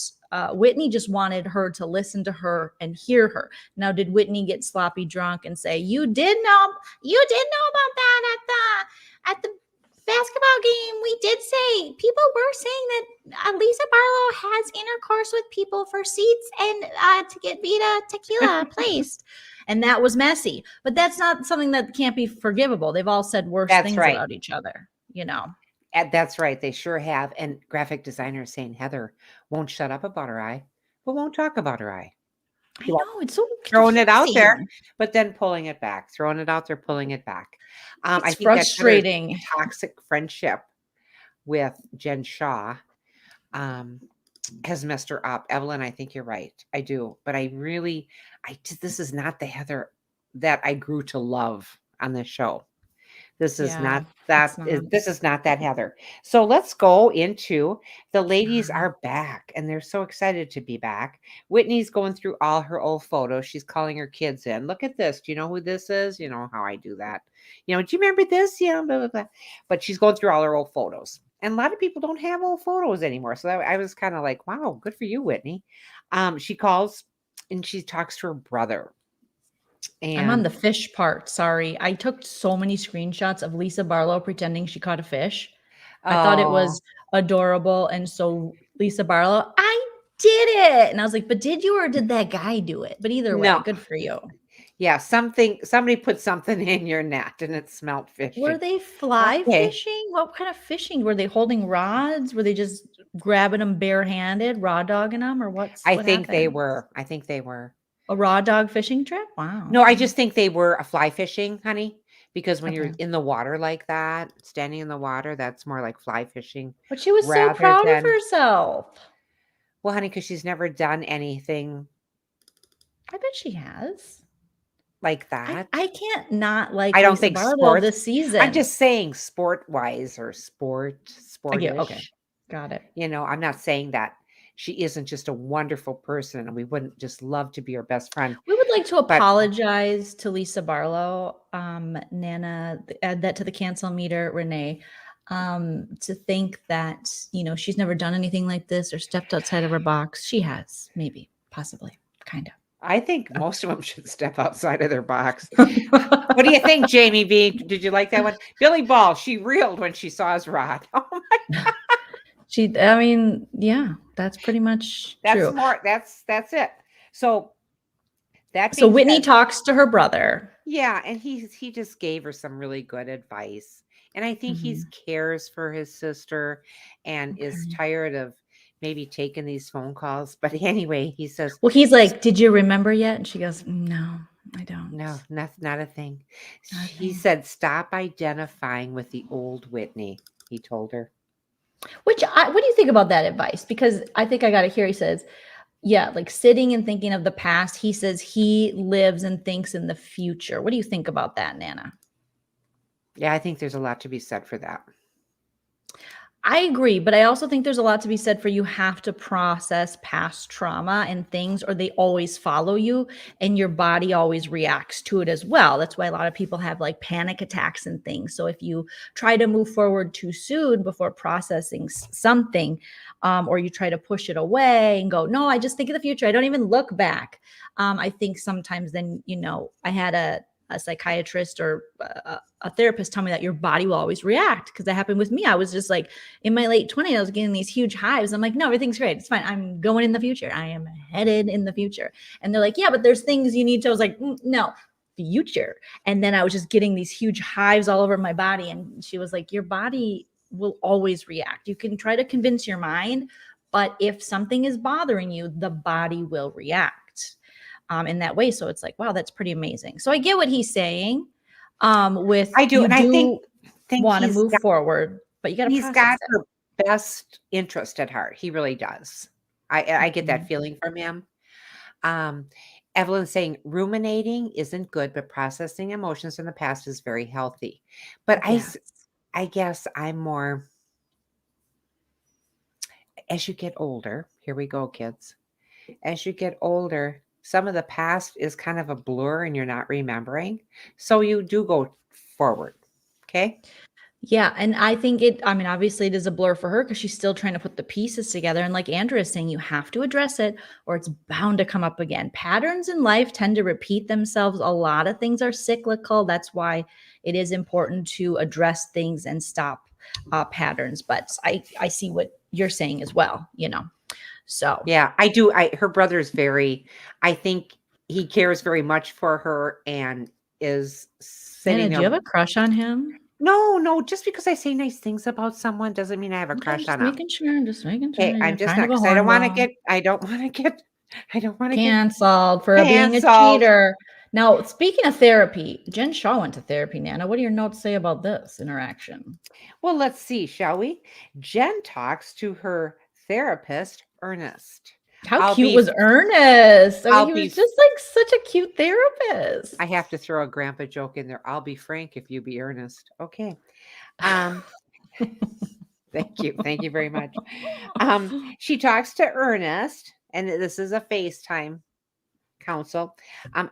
Whitney just wanted her to listen to her and hear her. Now, did Whitney get sloppy drunk and say, you did know about that at the basketball game? We did say, people were saying that Lisa Barlow has intercourse with people for seats and to get Vita tequila placed. And that was messy. But that's not something that can't be forgivable. They've all said worse things about each other, That's right. They sure have. And graphic designers saying Heather won't shut up about her eye, but won't talk about her eye. I know, it's so throwing it out there, but then pulling it back. Throwing it out there, pulling it back. It's I think frustrating. That toxic friendship with Jen Shaw has messed her up. Evelyn, I think you're right. I do, but this is not the Heather that I grew to love on this show. This is not that. This is not that Heather. So let's go into the ladies are back and they're so excited to be back. Whitney's going through all her old photos. She's calling her kids in. Look at this. Do you know who this is? You know how I do that. Do you remember this? Blah, blah, blah. But she's going through all her old photos. And a lot of people don't have old photos anymore. So I was kind of like, wow, good for you, Whitney. She calls and she talks to her brother. And I'm on the fish part. Sorry. I took so many screenshots of Lisa Barlow pretending she caught a fish. I thought it was adorable. And so Lisa Barlow, I did it. And I was like, but did you, or did that guy do it? But either way, good for you. Yeah. Somebody put something in your net and it smelled fishy. Were they fly fishing? What kind of fishing? Were they holding rods? Were they just grabbing them barehanded, raw dogging them, or what? I think they were. A raw dog fishing trip? Wow. No, I just think they were a fly fishing, honey, because when you're in the water like that, standing in the water, that's more like fly fishing. But she was so proud of herself. Well, honey, because she's never done anything. I bet she has. Like that. I can't not like I don't Lisa think Barlow sport this season. I'm just saying sport-wise or sportish. Okay. Got it. I'm not saying that she isn't just a wonderful person, and we wouldn't just love to be her best friend. We would like to But apologize to Lisa Barlow, Nana, add that to the cancel meter, Renee, to think that, she's never done anything like this or stepped outside of her box. She has, maybe, possibly, kind I think most of them should step outside of their box. of. What do you think, Jamie B? Did you like that one? Billy Ball, she reeled when she saw his rod. Oh my, Yeah, that's pretty much that's true. more. That's it. So that So being Whitney said, talks to her brother. yeah, and he just gave her some really good advice, and I think he cares for his sister, and is Okay. tired of maybe taking these phone calls. But anyway, he says, Well, he's like, "Did you remember yet?" And she goes, "No, I don't." no, not a thing. Not a He thing. said, stop identifying with the old Whitney. He told her. What do you think about that advice? Because I think I got to hear. He says, yeah, like sitting and thinking of the past. He says he lives and thinks in the future. What do you think about that, Nana? Yeah, I think there's a lot to be said for that. I agree, but I also think there's a lot to be said for you have to process past trauma and things, or they always follow you and your body always reacts to it as well. That's why a lot of people have like panic attacks and things. So if you try to move forward too soon before processing something, or you try to push it away and go, no, I just think of the future. I don't even look back. I think sometimes then, I had a psychiatrist or a therapist tell me that your body will always react, because that happened with me. I was just like in my late 20s, I was getting these huge hives. I'm like, no, everything's great. It's fine. I'm going in the future. I am headed in the future. And they're like, yeah, but there's things you need to. I was like, no, future. And then I was just getting these huge hives all over my body. And she was like, your body will always react. You can try to convince your mind, but if something is bothering you, the body will react in that way. So it's like, wow, that's pretty amazing. So I get what he's saying. With I do, you and I think want to he's move forward, but you got to he's process got it. her best interest at heart. He really does. I get that feeling from him. Evelyn's saying ruminating isn't good, but processing emotions from the past is very healthy. But Yes. I guess I'm more, as you get older, here we go, kids. As you get older, some of the past is kind of a blur and you're not remembering. So you do go forward. Okay. Yeah. And I think obviously it is a blur for her because she's still trying to put the pieces together. And like Andrew is saying, you have to address it or it's bound to come up again. Patterns in life tend to repeat themselves. A lot of things are cyclical. That's why it is important to address things and stop patterns. But I see what you're saying as well, So yeah, I do. Her brother's I think he cares very much for her and is sitting Nana, do you there. have a crush on him? No, just because I say nice things about someone doesn't mean I have a Okay, I'm crush just on them. making sure. I'm just making sure. Okay, You're I'm just kind not, of a because I don't want to hornball. get Canceled for being a canceled. cheater. Now, speaking of therapy, Jen Shaw went to therapy, Nana. What do your notes say about this interaction? Well, let's see, shall we? Jen talks to her therapist, Ernest. How I'll cute be, was Ernest? I mean, I'll he be, was just like such a cute therapist. I have to throw a grandpa joke in there. I'll be frank if you be Ernest. Okay. Um, Thank you. Thank you very much. She talks to Ernest, and this is a FaceTime counsel.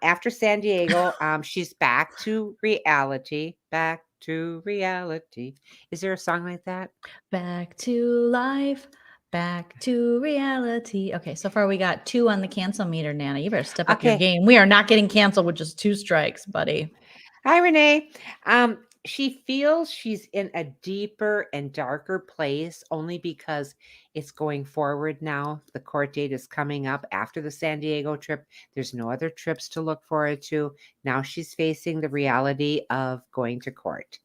After San Diego, she's back to reality. Back to reality. Is there a song like that? Back to life, back to reality. Okay, so far we got 2 on the cancel meter, Nana. You better step up your Okay. game. We are not getting canceled with just 2 strikes, buddy. Hi, Renee. She feels she's in a deeper and darker place only because it's going forward now. The court date is coming up after the San Diego trip. There's no other trips to look forward to. Now she's facing the reality of going to court.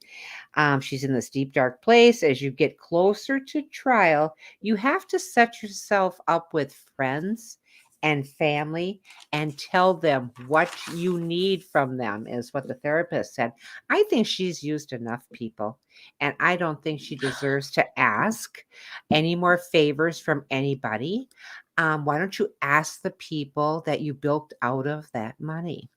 She's in this deep, dark place. As you get closer to trial, you have to set yourself up with friends and family and tell them what you need from them, is what the therapist said. I think she's used enough people, and I don't think she deserves to ask any more favors from anybody. Why don't you ask the people that you bilked out of that money?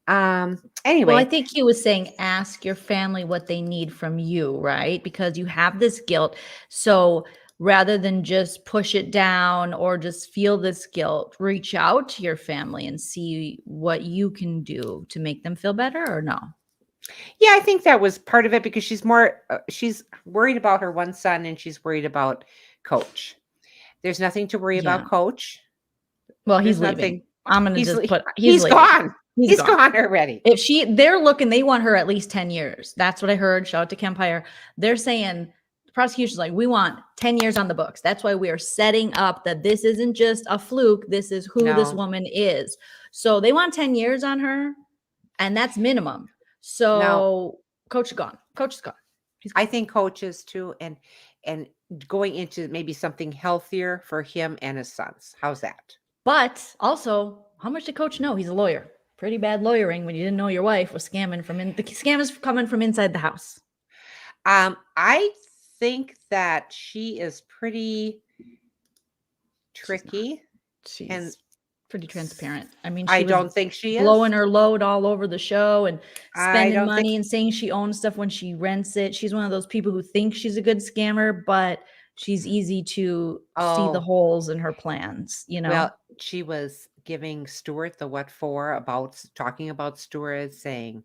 Anyway. Well, I think he was saying ask your family what they need from you, right? Because you have this guilt. So rather than just push it down or just feel this guilt, reach out to your family and see what you can do to make them feel better, or no? Yeah, I think that was part of it because she's worried about her one son and she's worried about Coach. There's nothing to worry about Coach. Well, he's There's leaving. nothing. I'm going to He's just le- put, He's leaving. gone. He's gone already. If they're looking, they want her at least 10 years. That's what I heard. Shout out to Kempire. They're saying the prosecution's like, we want 10 years on the books. That's why we are setting up that this isn't just a fluke. This is who this woman is. So they want 10 years on her, and that's minimum. So Coach is gone. Coach is gone. I think Coach is too, and going into maybe something healthier for him and his sons. How's that? But also, how much did Coach know? He's a lawyer. Pretty bad lawyering when you didn't know your wife was scamming the scam is coming from inside the house. I think that she is pretty tricky. She's pretty transparent. I mean, I don't think she is blowing her load all over the show and spending money and saying she owns stuff when she rents it. She's one of those people who think she's a good scammer, but she's easy to see the holes in her plans, you know? Well, she was giving Stuart the what for about talking about Stuart, saying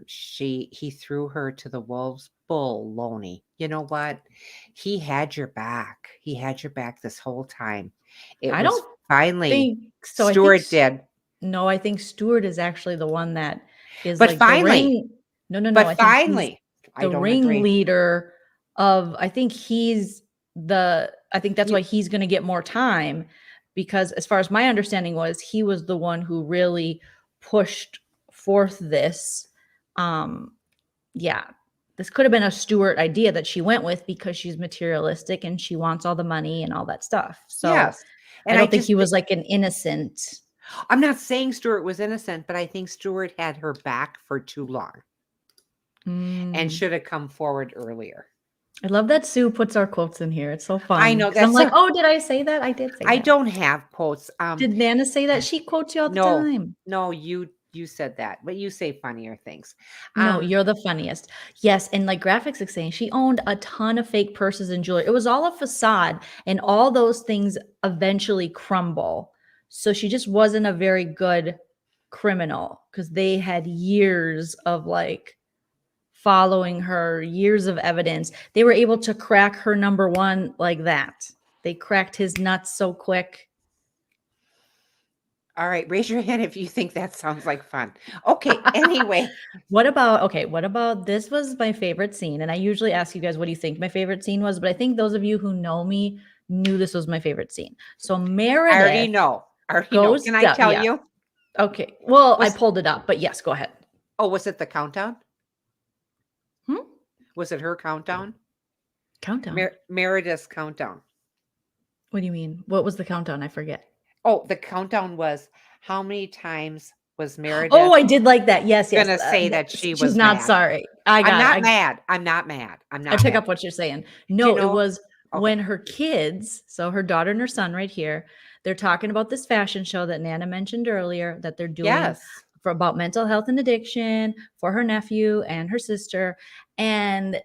he threw her to the wolves. Baloney. You know what? He had your back. He had your back this whole time. Finally so. Stuart did. No, I think Stuart is actually the one that is but like finally. The ring. No. But finally, the ringleader of. I think that's why he's going to get more time, because as far as my understanding was, he was the one who really pushed forth this. This could have been a Stuart idea that she went with because she's materialistic and she wants all the money and all that stuff. So yes. And I don't think he was like an innocent. I'm not saying Stuart was innocent, but I think Stuart had her back for too long and should have come forward earlier. I love that Sue puts our quotes in here. It's so fun. I know. I'm like, oh, did I say that? I did say that. I don't have quotes. Did Nana say that? She quotes you all the time. No, you said that, but you say funnier things. No, you're the funniest. Yes, and like Graphics is saying, she owned a ton of fake purses and jewelry. It was all a facade, and all those things eventually crumble. So she just wasn't a very good criminal because they had years of like following her, years of evidence. They were able to crack her number one like that. They cracked his nuts so quick. All right, raise your hand if you think that sounds like fun. Okay, anyway. What about this was my favorite scene, and I usually ask you guys what do you think my favorite scene was, but I think those of you who know me knew this was my favorite scene. So Meredith, I already know. Can I tell you? Okay. Well, I pulled it up, but yes, go ahead. Oh, was it the countdown? Was it her countdown? Countdown? Meredith's countdown. What do you mean? What was the countdown? I forget. Oh, the countdown was how many times was Meredith? Oh, I did like that. Yes. Going to say that she's not mad. Sorry. I'm not mad. I'm not mad. I pick up what you're saying. No, it was when her kids, so her daughter and her son right here, they're talking about this fashion show that Nana mentioned earlier that they're doing for about mental health and addiction for her nephew and her sister. And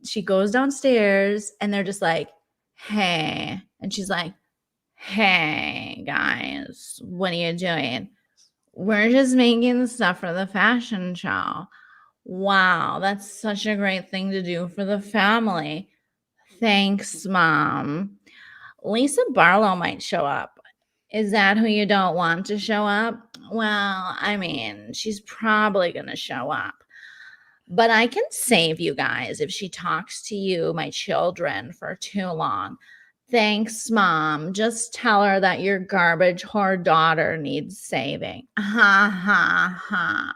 she goes downstairs and they're just like, hey. And she's like, hey guys, what are you doing? We're just making stuff for the fashion show. Wow, that's such a great thing to do for the family. Thanks, Mom. Lisa Barlow might show up. Is that who you don't want to show up? Well, I mean, she's probably going to show up. But I can save you guys if she talks to you, my children, for too long. Thanks, Mom. Just tell her that your garbage whore daughter needs saving. Ha, ha, ha.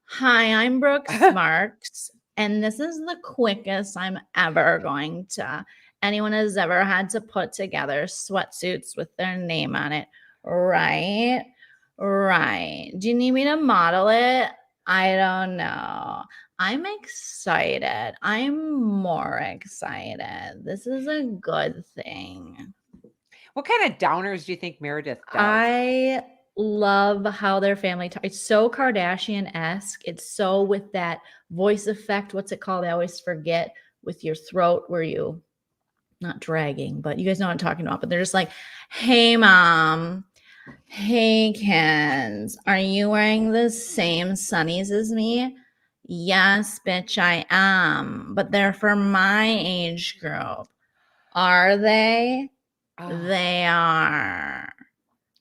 Hi, I'm Brooke Sparks, and this is the quickest I'm ever going to. Anyone has ever had to put together sweatsuits with their name on it, right? Right. Do you need me to model it? I don't know. I'm excited. I'm more excited. This is a good thing. What kind of downers do you think Meredith does? I love how their family it's so Kardashian-esque. It's so with that voice effect. What's it called? I always forget. With your throat where you not dragging, but you guys know what I'm talking about. But they're just like, hey, mom. Hey, kids. Are you wearing the same sunnies as me? Yes, bitch, I am. But they're for my age group. Are they? Oh. They are.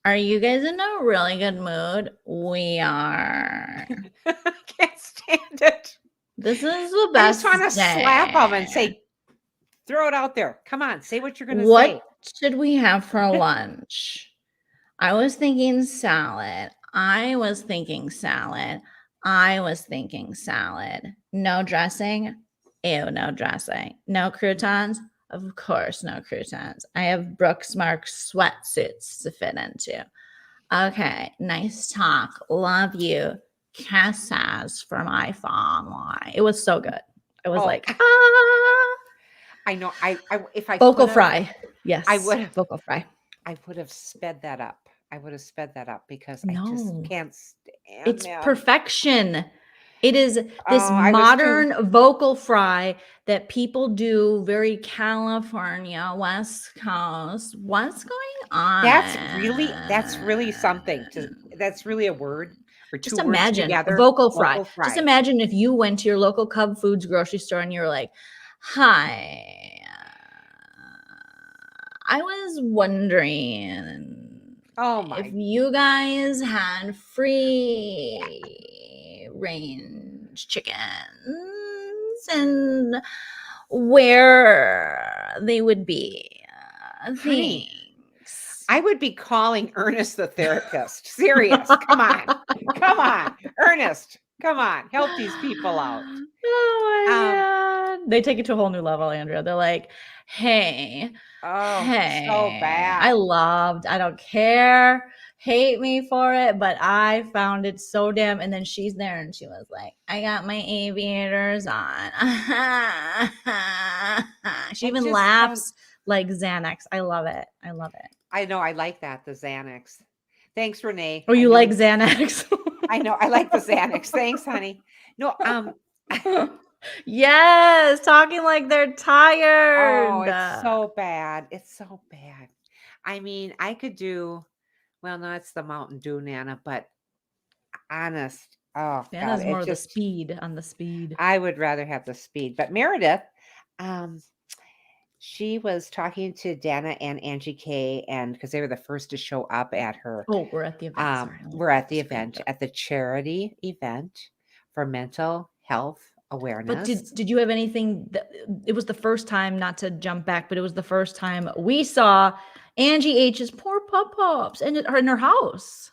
Are you guys in a really good mood? We are. Can't stand it. This is the I best just want to slap them and day. say, throw it out there. Come on, say what you're going to say. What should we have for lunch? I was thinking salad. I was thinking salad. I was thinking salad. No dressing? Ew, no dressing. No croutons? Of course, no croutons. I have Brooks Marks sweatsuits to fit into. Okay, nice talk. Love you. Kisses from my family. It was so good. I was like, I know. I if I vocal could have, fry. Yes, I would have. vocal fry. I would have sped that up. I would have sped that up because I No. just can't stand It's them. perfection. It is this I was too- modern vocal fry that people do very California, West Coast. What's going on? That's really something. That's really a word or two Just words imagine together. vocal fry. Vocal fry. Just imagine if you went to your local Cub Foods grocery store and you were like, hi, I was wondering Oh if my! you guys had free range chickens and where they would be. Honey, Thanks. I would be calling Ernest the therapist. Serious. Come on, Ernest. Come on, help these people out. Oh my God. They take it to a whole new level, Andrea. They're like, hey, Oh, hey, so bad. I don't care, hate me for it, but I found it so damn. And then she's there and she was like, I got my aviators on. She even laughs like Xanax. I love it. I love it. I know. I like that. The Xanax. Thanks, Renee. Oh, you like Xanax? I know. I like the Xanax. Thanks, honey. No, yes, talking like they're tired. oh, it's so bad. It's so bad. I mean, I could do, well, no, it's the Mountain Dew, Nana, but honest, oh Nana's God, more it of the just, speed on the speed. I would rather have the speed. But Meredith, she was talking to Dana and Angie K, and because they were the first to show up at her. Oh, we're at the event. Sorry. We're at the event, at the charity event for mental health awareness. But did you have anything? It was the first time, not to jump back, but it was the first time we saw Angie H's poor pup-pups in her house.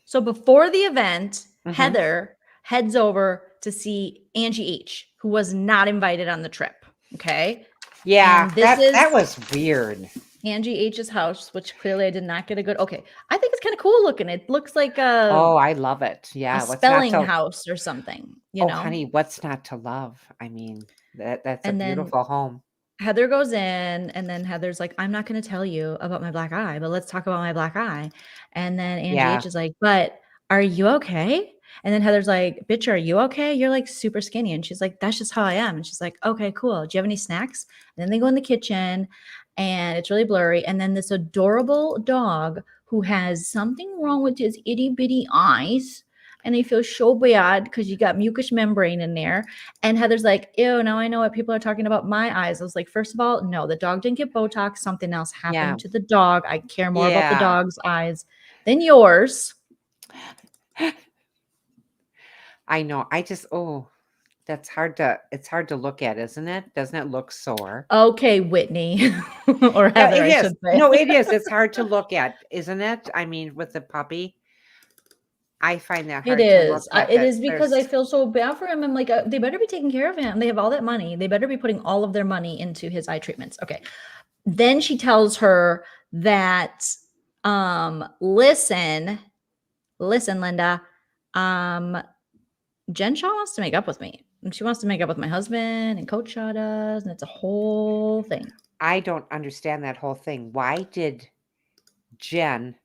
So before the event, Heather heads over to see Angie H, who was not invited on the trip. Okay. Yeah, that was weird. Angie H's house, which clearly I did not get a good. Okay, I think it's kind of cool looking. It looks like a I love it. Yeah, a spelling house or something. You know, honey, what's not to love? I mean, that's a beautiful home. Heather goes in, and then Heather's like, "I'm not going to tell you about my black eye, but let's talk about my black eye." And then Angie H is like, "But are you okay?" And then Heather's like, "Bitch, are you okay? You're like super skinny." And she's like, "That's just how I am." And she's like, "Okay, cool. Do you have any snacks?" And then they go in the kitchen and it's really blurry. And then this adorable dog who has something wrong with his itty bitty eyes. And I feel so bad because you got mucous membrane in there. And Heather's like, ew, now I know what people are talking about my eyes. I was like, first of all, no, the dog didn't get Botox. Something else happened to the dog. I care more about the dog's eyes than yours. I know. I just, it's hard to look at, isn't it? Doesn't it look sore? Okay, Whitney. Or Heather, I should say. No, it is. It's hard to look at, isn't it? I mean, with the puppy, I find that hard to look at. It is because I feel so bad for him. I'm like, they better be taking care of him. They have all that money. They better be putting all of their money into his eye treatments. Okay. Then she tells her that, listen, Linda, Jen Shaw wants to make up with me. And she wants to make up with my husband, and Coach Shaw does, and it's a whole thing. I don't understand that whole thing. Why did Jen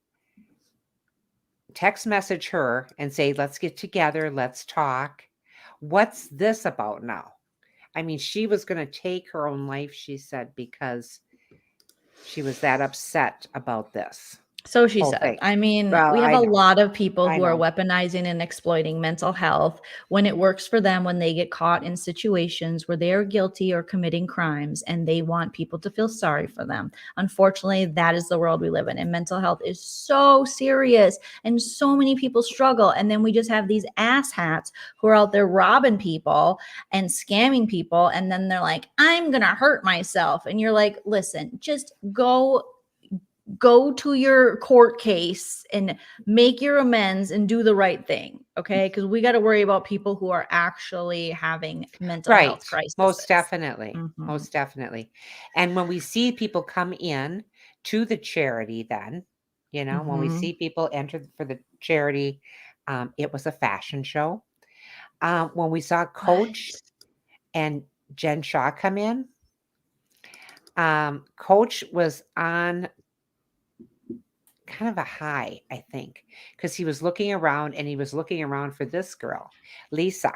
text message her and say, let's get together, let's talk? What's this about now? I mean, she was going to take her own life, she said, because she was that upset about this So she whole said. thing. I mean, Well, we have I a know. lot of people I who are know. weaponizing and exploiting mental health when it works for them, when they get caught in situations where they are guilty or committing crimes and they want people to feel sorry for them. Unfortunately, that is the world we live in. And mental health is so serious and so many people struggle. And then we just have these asshats who are out there robbing people and scamming people. And then they're like, I'm going to hurt myself. And you're like, listen, just go to your court case and make your amends and do the right thing. Okay. Because we got to worry about people who are actually having mental Right. health crises. Most definitely. Mhm. Most definitely. And when we see people come in to the charity, then, when we Mhm. see people enter for the charity, it was a fashion show. When we saw Coach and Jen Shaw come in, Coach was on kind of a high, I think, because he was looking around and he was looking around for this girl, Lisa.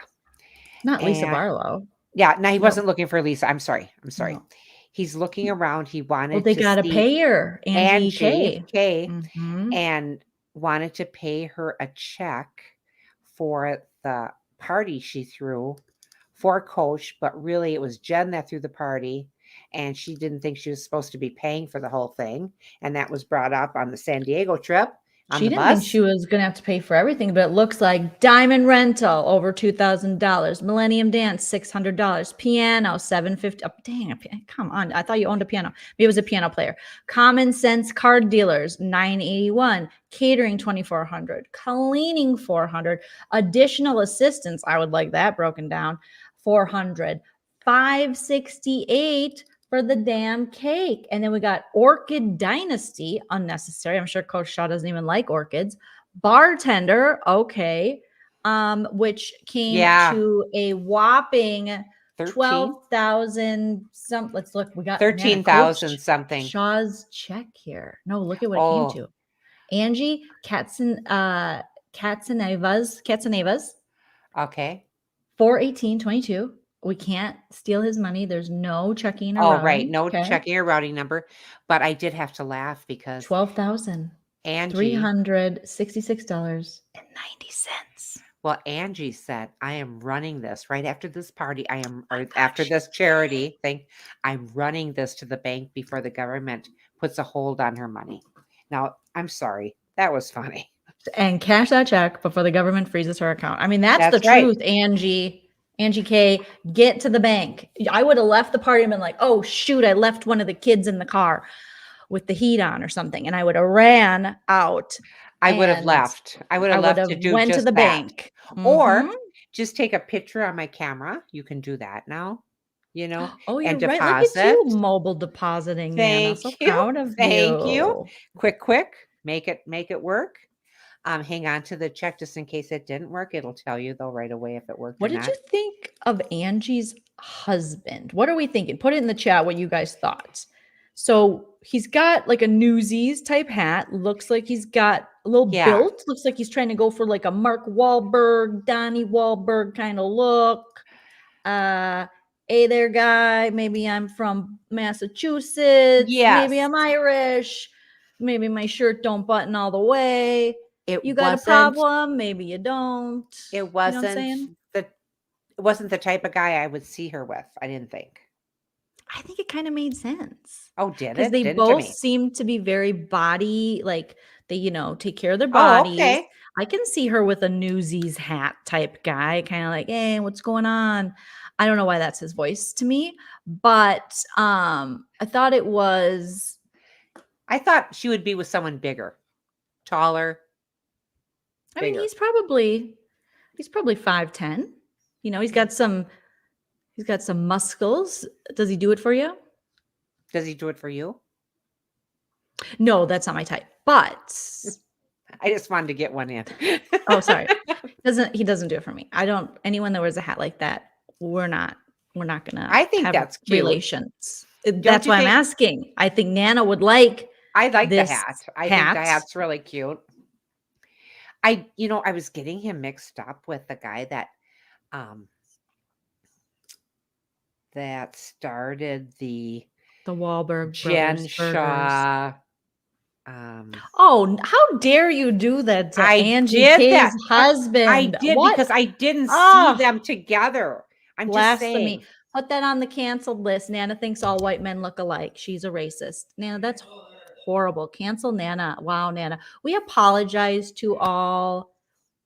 Not Lisa And Barlow. yeah, no, he No. wasn't looking for Lisa. I'm sorry. No. He's looking around. He Well, wanted they to got to see pay her, Angie K. K Mhm. and wanted to pay her a check for the party she threw for Coach, but really it was Jen that threw the party, and she didn't think she was supposed to be paying for the whole thing, and that was brought up on the San Diego trip on She the didn't think bus. she was going to have to pay for everything, but it looks like diamond rental over $2,000, Millennium Dance $600, piano $750. Oh, dang, come on! I thought you owned a piano. Maybe it was a piano player. Common Sense Card Dealers $981, catering $2,400, cleaning $400, additional assistance. I would like that broken down. $400, $568 for the damn cake. And then we got Orchid Dynasty, unnecessary. I'm sure Coach Shaw doesn't even like orchids. Bartender, okay. Which came to a whoopping 12,000 some. Let's look. We got 13,000 Coach something. Shaw's check here. No, look at what it came to. Angie Katzenevas. Okay. 418.22. We can't steal his money. There's no checking or Oh, routing. right. No Okay. checking or routing number. But I did have to laugh because Angie, $12,366.90. well, Angie said, I am running this right after this party. After this charity thing, I'm running this to the bank before the government puts a hold on her money. Now, I'm sorry. That was funny. And cash that check before the government freezes her account. I mean, that's the right. truth, Angie. Angie K, get to the bank. I would have left the party and been like, oh, shoot, I left one of the kids in the car with the heat on or something. And I would have ran out. I would have left. I would have left to do went just to the that. bank. Or just take a picture on my camera. You can do that now, Oh, you're and right. Look deposit. at you mobile depositing, Nana. So proud of Thank you. you. Quick. Make it work. Hang on to the check just in case it didn't work. It'll tell you though right away if it worked What or did not. you think of Angie's husband? What are we thinking? Put it in the chat what you guys thought. So he's got like a Newsies type hat. Looks like he's got a little built. Looks like he's trying to go for like a Mark Wahlberg, Donnie Wahlberg kind of look. Hey there, guy. Maybe I'm from Massachusetts. Maybe I'm Irish. Maybe my shirt don't button all the way. You got a problem? Maybe you don't. It wasn't You know what I'm saying? it wasn't the type of guy I would see her with, I didn't think. I think it kind of made sense. Oh, did it? Because they Didn't both seem to be very body, like they, take care of their Oh, bodies. okay. I can see her with a Newsies hat type guy, kind of like, hey, what's going on? I don't know why that's his voice to me, but I thought she would be with someone bigger, taller. I mean, he's probably 5'10". He's got some muscles. Does he do it for you? Does he do it for you? No, that's not my type. But I just wanted to get one in. Oh, sorry. He doesn't do it for me. Anyone that wears a hat like that, we're not gonna I think have that's cute. Relations. That's why I'm asking. I think Nana would like I like this the hat. I think the hat's really cute. I was getting him mixed up with the guy that that started the Wahlberg Jen brothers burgers. Shaw. Oh, how dare you do that to I Angie did K's that. husband? I did What? because I didn't see Oh, them together. I'm just saying. blasphemy. Put that on the canceled list. Nana thinks all white men look alike. She's a racist. Nana, that's horrible. Cancel Nana. Wow, Nana. We apologize to all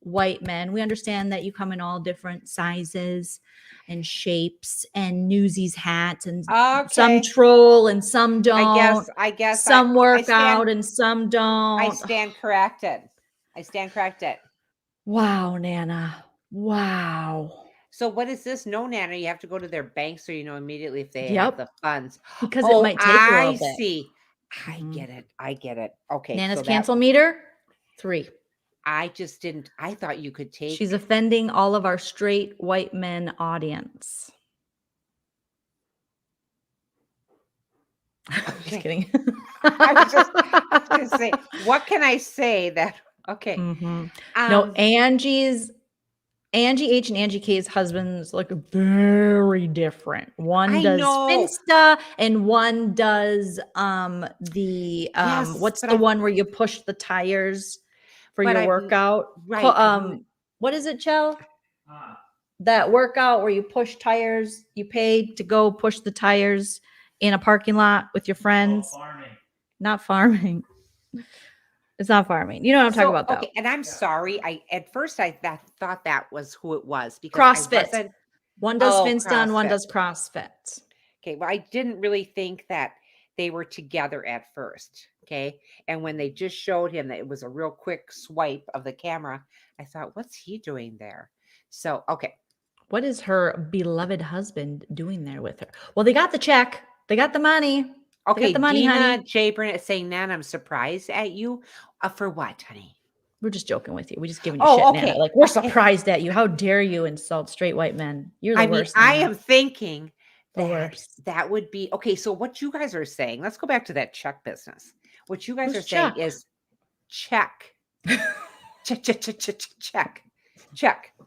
white men. We understand that you come in all different sizes and shapes and Newsies hats and some Okay. troll and some don't. I guess Some work stand, out and some I don't. stand corrected. I stand corrected. Wow, Nana. Wow. So what is this? No, Nana, you have to go to their bank so you know immediately if they have Yep. the funds. Because it Oh, might take a little I bit. see. I Mhm. get it. I get it. Okay. Nana's so cancel meter 3. I just didn't. I thought you could take. She's offending all of our straight white men audience. Just kidding. I was just going to say, what can I say that? Okay. No, Angie H and Angie K's husbands look very different. One I does know. Finsta and one does Yes, what's but the one where you push the tires for But your I've- workout? right, What is it, Chell? That workout where you push tires, you pay to go push the tires in a parking lot with your friends. Not farming. It's not farming. You know what I'm talking about, though. Okay, and I'm sorry. At first I thought that was who it was because I CrossFit. wasn't. One does Oh, Finsta and one CrossFit. does CrossFit. Okay, well, I didn't really think that they were together at first. Okay, and when they just showed him that it was a real quick swipe of the camera, I thought, what's he doing there? So, okay. What is her beloved husband doing there with her? Well, they got the check. They got the money. They Okay, got the money, Dina honey. J. Burnett saying, Nan, I'm surprised at you. For what, honey? We're just joking with you. We're just giving you shit, okay. Nana. Like, we're surprised at you. How dare you insult straight white men? You're the worst. I am thinking the worst. that would be okay. So what you guys are saying, let's go back to that check business. What you guys Who's are saying Chuck? is check.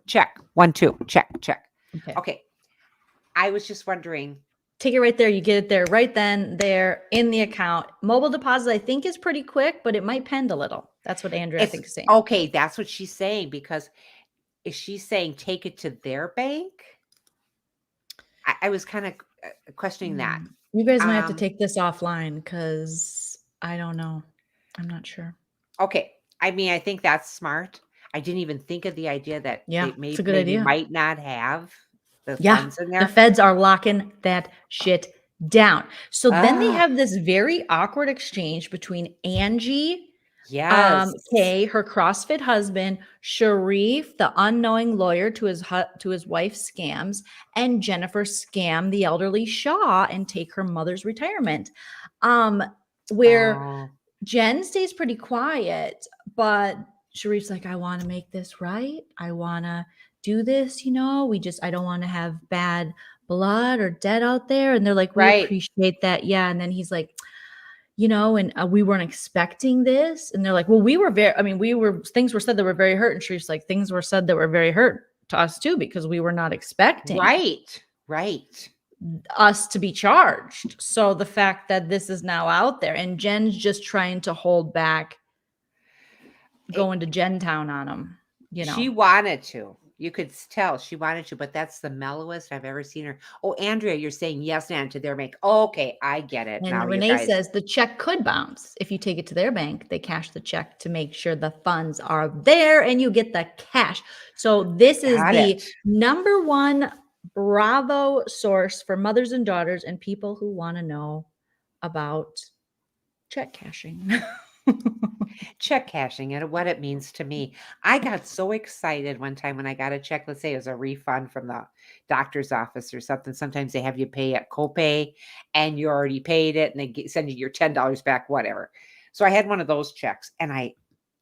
check. 1, 2, check. Okay. I was just wondering. Take it right there. You get it there right then, there in the account. Mobile deposit, I think, is pretty quick, but it might pend a little. That's what Andrea, I think, is saying. Okay, that's what she's saying, because is she saying take it to their bank? I was kind of questioning that. You guys might have to take this offline because I don't know. I'm not sure. Okay. I mean, I think that's smart. I didn't even think of the idea that it's a good idea. Might not have the funds in there. The feds are locking that shit down. So then they have this very awkward exchange between Angie K, her CrossFit husband, Sharif, the unknowing lawyer to his wife's scams, and Jennifer scam the elderly Shaw and take her mother's retirement. Where Jen stays pretty quiet, but Sharif's like, I want to make this right. I want to do this, I don't want to have bad blood or debt out there. And they're like, we appreciate that. Yeah. And then he's like, and we weren't expecting this. And they're like, well, things were said that were very hurt. And Sharif's like, things were said that were very hurt to us too, because we were not expecting us to be charged. So the fact that this is now out there and Jen's just trying to hold back going to Gentown on them, She wanted to. You could tell she wanted to, but that's the mellowest I've ever seen her. Oh, Andrea, you're saying yes, Nan, to their bank. Oh, okay, I get it. And now, Renee says the check could bounce. If you take it to their bank, they cash the check to make sure the funds are there and you get the cash. So this is the number one Bravo source for mothers and daughters and people who want to know about check cashing. Check cashing and what it means to me. I got so excited one time when I got a check. Let's say it was a refund from the doctor's office or something. Sometimes they have you pay at copay and you already paid it and they send you your $10 back, whatever. So I had one of those checks and it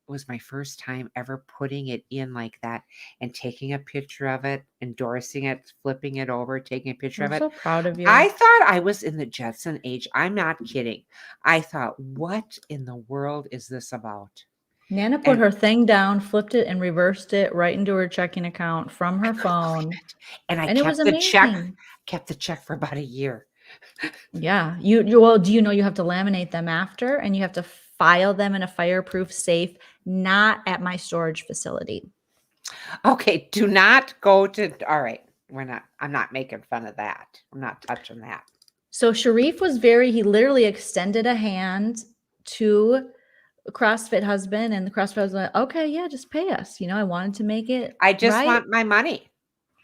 was my first time ever putting it in like that and taking a picture of it, endorsing it, flipping it over, taking a picture of it. I'm so proud of you. I thought I was in the Jetson age. I'm not kidding. I thought, what in the world is this about? Nana put And her thing down, flipped it, and reversed it right into her checking account from I her couldn't believe phone. it. And I And it was kept the amazing. check for about a year. Yeah. Well, do you know you have to laminate them after and you have to file them in a fireproof safe, not at my storage facility. Okay, do not go to. All right, I'm not making fun of that. I'm not touching that. So Sharif was he literally extended a hand to CrossFit husband, and the CrossFit husband, okay, yeah, just pay us. I wanted to make it I just right. want my money.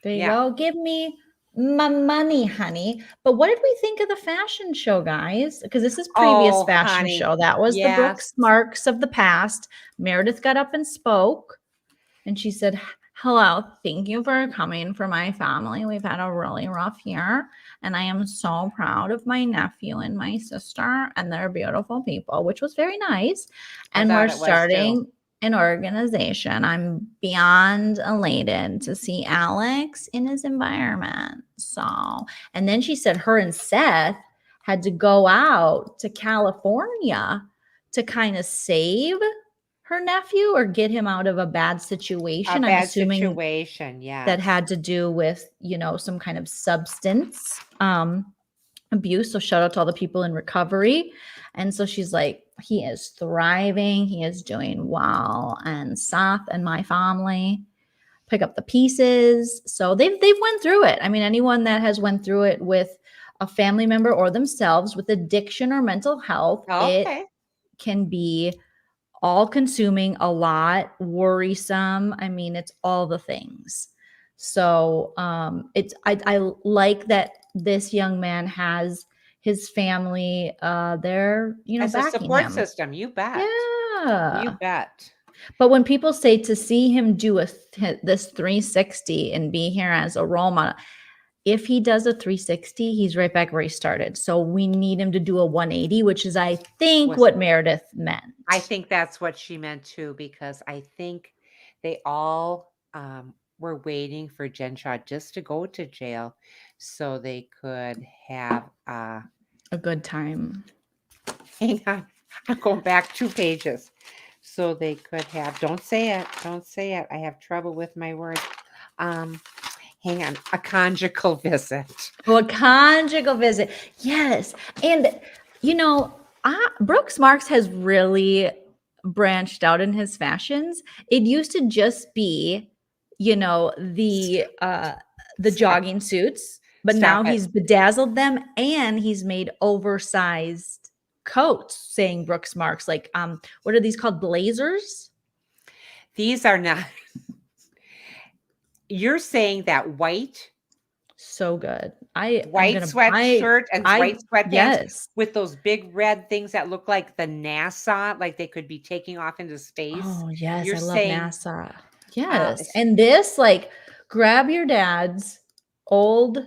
There you Yeah. go. Give me my money, honey. But what did we think of the fashion show, guys? Because this is previous Oh, fashion honey. show. That was the Yes. Brooks Marks of the past. Meredith got up and spoke. And she said, hello, thank you for coming for my family. We've had a really rough year. And I am so proud of my nephew and my sister. And they're beautiful people, which was very nice. I And thought we're it was too. starting an organization. I'm beyond elated to see Alex in his environment. So, and then she said her and Seth had to go out to California to kind of save her nephew or get him out of a bad situation. A I'm bad assuming situation, yes. that had to do with, some kind of substance abuse. So shout out to all the people in recovery. And so she's like, he is thriving. He is doing well. And Seth and my family pick up the pieces. So they've went through it. I mean, anyone that has went through it with a family member or themselves with addiction or mental health, it Okay. can be all consuming, a lot, worrisome. I mean, it's all the things. So I like that this young man has his family they're As a backing support him. system, you bet. Yeah. You bet. But when people say to see him do this 360 and be here as a role model, if he does a 360, he's right back where he started. So we need him to do a 180, which is, I think, what Meredith meant. I think that's what she meant too, because I think they all were waiting for Jen Shaw just to go to jail so they could have a good time. Hang on. I'm going back 2 pages. So they could have, don't say it. I have trouble with my words. Hang on, a conjugal visit. Oh, a conjugal visit. Yes. And, Brooks Marks has really branched out in his fashions. It used to just be, the jogging suits, but now he's bedazzled them and he's made oversized coats saying Brooks Marks. Like, what are these called? Blazers? These are not. You're saying that white? So good. White sweatshirt and white sweatpants yes. with those big red things that look like the NASA, like they could be taking off into space. Oh, yes. You're I love saying, NASA. Yes. And this, like, grab your dad's old,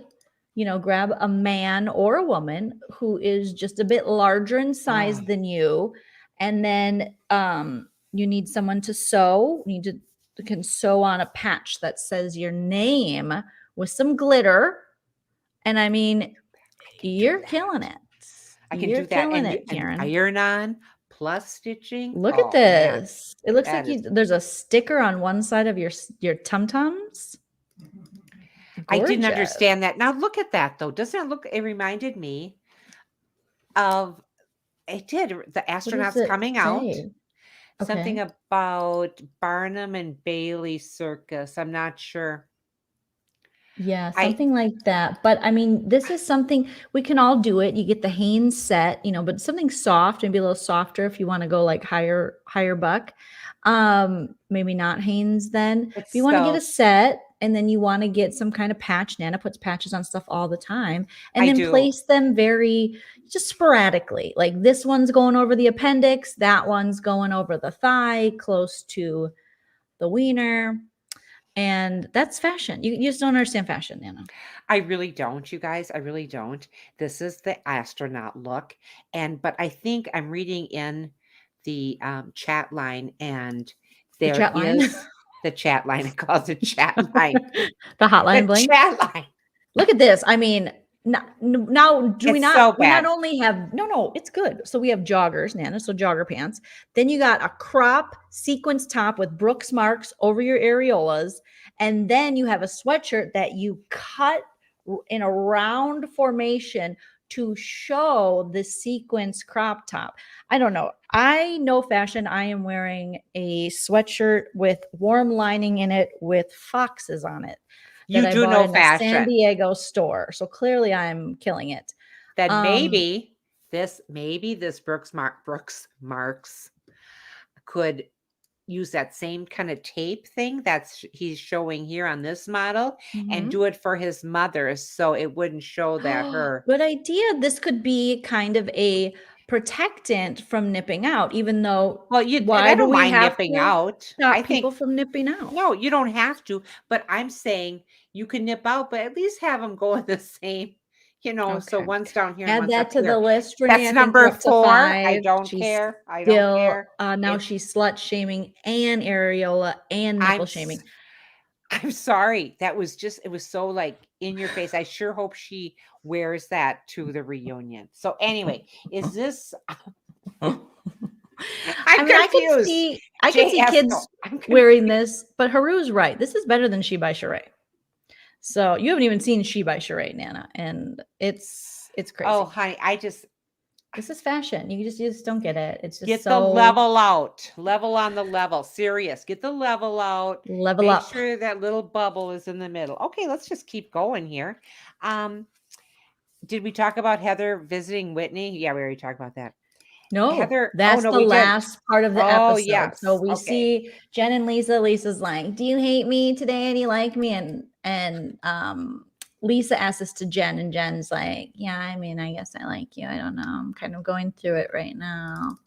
grab a man or a woman who is just a bit larger in size than you. And then you need someone to sew. You can sew on a patch that says your name with some glitter. And I mean, you're killing it. I can You're do that. killing And, it, Karen. iron on plus stitching. Look at this. Man. It looks like there's a sticker on one side of your tum-tums. I didn't understand that. Now look at that though. Doesn't it look, it reminded me of, it did, the astronauts coming out. Okay. Something about Barnum and Bailey Circus. I'm not sure. Yeah, something like that. But I mean, this is something we can all do it. You get the Hanes set, but something soft, maybe a little softer if you want to go like higher buck. Maybe not Hanes then. If you want to get a set and then you want to get some kind of patch, Nana puts patches on stuff all the time, and then place them very just sporadically. Like this one's going over the appendix, that one's going over the thigh, close to the wiener. And that's fashion. You just don't understand fashion, Nana. I really don't, you guys. I really don't. This is the astronaut look. But I think I'm reading in the chat line, and there is the chat line. It calls it chat line. The hotline bling. Chat line. Look at this. I mean, Now, do we It's not? so We not bad. only have no, it's good. So we have joggers, Nana. So jogger pants. Then you got a crop sequence top with Brooks marks over your areolas, and then you have a sweatshirt that you cut in a round formation to show the sequence crop top. I don't know. I know fashion. I am wearing a sweatshirt with warm lining in it with foxes on it You that I do bought know in a San fashion. Diego store. So clearly I'm killing it. Then Um, maybe this Brooks Marks could use that same kind of tape thing he's showing here on this model and mhm. do it for his mother so it wouldn't show that her. Good idea. This could be kind of a protectant from nipping out, even though Well, I why do don't we mind have nipping to out. I stop people think from nipping out? no, you don't have to, but I'm saying you can nip out, but at least have them go in the same, so Okay. one's down here and Add one's that up to the here. list, Renee. That's I think we're number up to 4. I 5. don't She's care. I don't still care. now It she's slut shaming and areola and I'm nipple s- shaming. I'm sorry. That was just it was so like in your face. I sure hope she wears that to the reunion. So anyway, is this I I'm mean, confused. I could see JS, kids no, I'm confused. wearing this, but Haru's right. This is better than She by Sheree. So you haven't even seen She by Sheree, Nana, and it's crazy. Oh, honey, This is fashion. You just don't get it. It's just get the so level out. Level on the level. Serious. Get the level out. level Make up. sure that little bubble is in the middle. Okay, let's just keep going here. Did we talk about Heather visiting Whitney? Yeah, we already talked about that. No, Heather, oh that's no, the we didn't. last part of the Oh, episode. So yes. we Okay. see Jen and Lisa. Lisa's like, "Do you hate me today? And you like me?" And Lisa asks this to Jen, and Jen's like, "Yeah, I mean, I guess I like you. I don't know. I'm kind of going through it right now."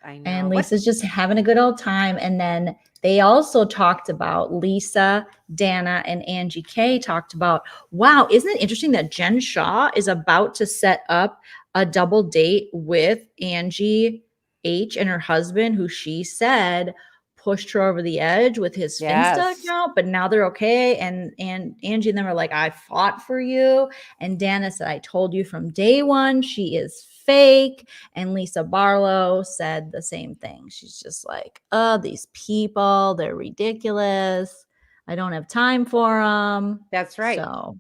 I know. And What? Lisa's just having a good old time. And then they also talked about Lisa, Dana, and Angie K talked about, wow, isn't it interesting that Jen Shaw is about to set up a double date with Angie H and her husband, who she said pushed her over the edge with his Finsta Yes. account, but now they're okay. And Angie and them are like, I fought for you. And Dana said, I told you from day one, she is fake. And Lisa Barlow said the same thing. She's just like, oh, these people, they're ridiculous. I don't have time for them. That's right. So,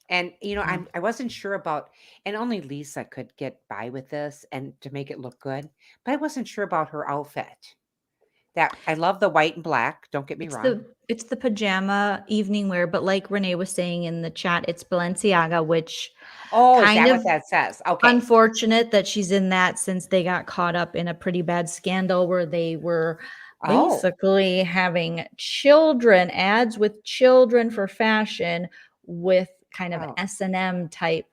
And yeah. I wasn't sure about, and only Lisa could get by with this and to make it look good, but I wasn't sure about her outfit. That I love the white and black. Don't get me wrong. It's the pajama evening wear, but like Renee was saying in the chat, it's Balenciaga, which Oh, is kind that of what that says? Okay. unfortunate that she's in that since they got caught up in a pretty bad scandal where they were Oh, basically having children ads with children for fashion with kind of oh, S&M type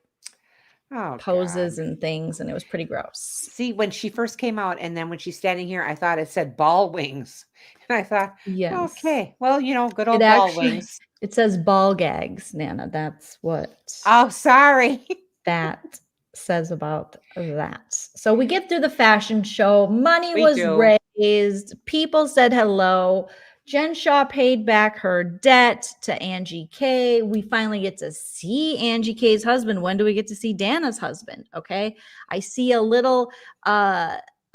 oh, poses God. and things, and it was pretty gross. See, when she first came out, and then when she's standing here, I thought it said ball wings. And I thought, Yes. okay, well, good It old ball actually wings. it says ball gags, Nana. That's what Oh, sorry. that says about that. So we get through the fashion show. Money We was do. raised. People said hello. Jen Shaw paid back her debt to Angie K. We finally get to see Angie K's husband. When do we get to see Dana's husband? Okay. I see a little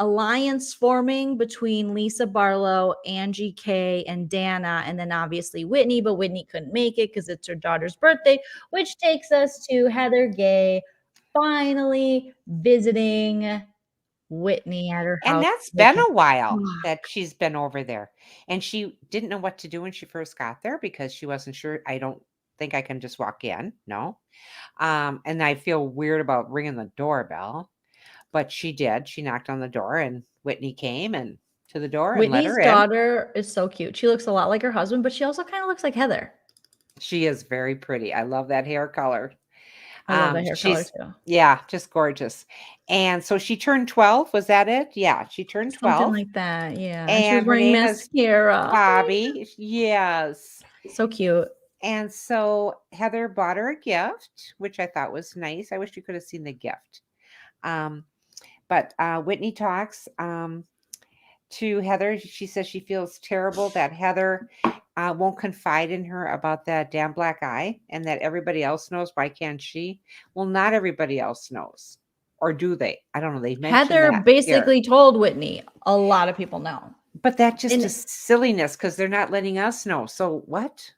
alliance forming between Lisa Barlow, Angie K, and Dana, and then obviously Whitney, but Whitney couldn't make it because it's her daughter's birthday, which takes us to Heather Gay finally visiting Whitney at her And house. that's They been can a while talk. that she's been over there. And she didn't know what to do when she first got there because she wasn't sure. I don't think I can just walk in. No. And I feel weird about ringing the doorbell, but she did. She knocked on the door and Whitney came and to the door and let Whitney's her in. daughter is so cute. She looks a lot like her husband, but she also kind of looks like Heather. She is very pretty. I love that hair color. I love that hair color She's too. yeah, just gorgeous. And so she turned 12. Was that it? Yeah, she turned Something 12. like that. Yeah. And she was And her wearing name is mascara. Bobby. Yes. So cute. And so Heather bought her a gift, which I thought was nice. I wish you could have seen the gift. But Whitney talks to Heather. She says she feels terrible that Heather won't confide in her about that damn black eye and that everybody else knows. Why can't she? Well, not everybody else knows. Or do they? I don't know. They mentioned Heather that basically here. told Whitney, a lot of people know. But that just And is silliness because they're not letting us know. So what?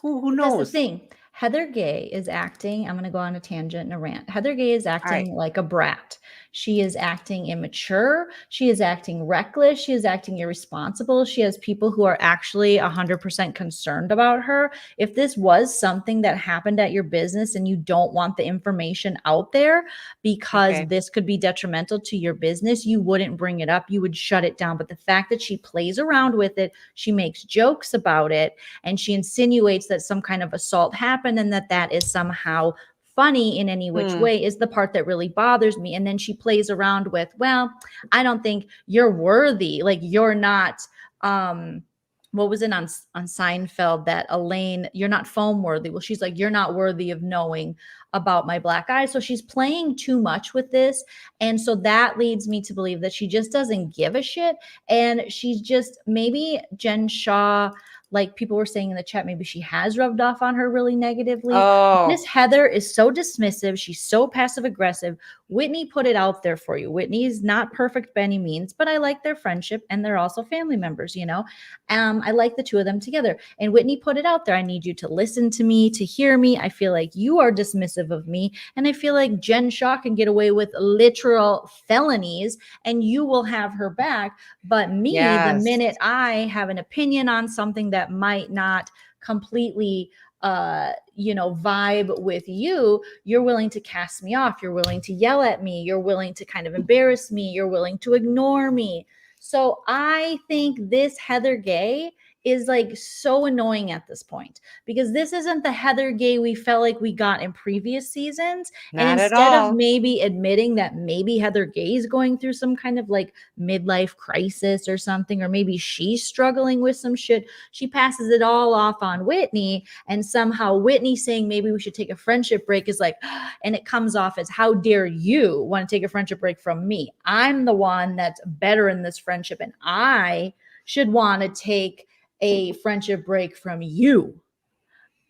Who But that's the knows? thing. Heather Gay is acting. I'm going to go on a tangent and a rant. Heather Gay is All right. acting like a brat. She is acting immature. She is acting reckless. She is acting irresponsible. She has people who are actually 100% concerned about her. If this was something that happened at your business and you don't want the information out there because Okay. this could be detrimental to your business, you wouldn't bring it up. You would shut it down. But the fact that she plays around with it, she makes jokes about it, and she insinuates that some kind of assault happened and that is somehow funny in any which way is the part that really bothers me. And then she plays around with, well, I don't think you're worthy. Like, you're not, what was it on Seinfeld that Elaine, you're not foam worthy. Well, she's like, you're not worthy of knowing about my black eye. So she's playing too much with this. And so that leads me to believe that she just doesn't give a shit. And she's just, maybe Jen Shaw, like people were saying in the chat, maybe she has rubbed off on her really negatively. Oh, Miss Heather is so dismissive. She's so passive aggressive. Whitney put it out there for you. Whitney is not perfect by any means, but I like their friendship, and they're also family members, you know. I like the two of them together. And Whitney put it out there. I need you to listen to me, to hear me. I feel like you are dismissive of me. And I feel like Jen Shaw can get away with literal felonies and you will have her back. But me, the yes. minute I have an opinion on something that might not completely vibe with you, you're willing to cast me off. You're willing to yell at me. You're willing to kind of embarrass me. You're willing to ignore me. So I think this Heather Gay is like so annoying at this point, because this isn't the Heather Gay we felt like we got in previous seasons. Not And at instead of all. maybe admitting that maybe Heather Gay is going through some kind of like midlife crisis or something, or maybe she's struggling with some shit, she passes it all off on Whitney. And somehow Whitney saying maybe we should take a friendship break is like, and it comes off as, how dare you want to take a friendship break from me? I'm the one that's better in this friendship, and I should want to take a friendship break from you.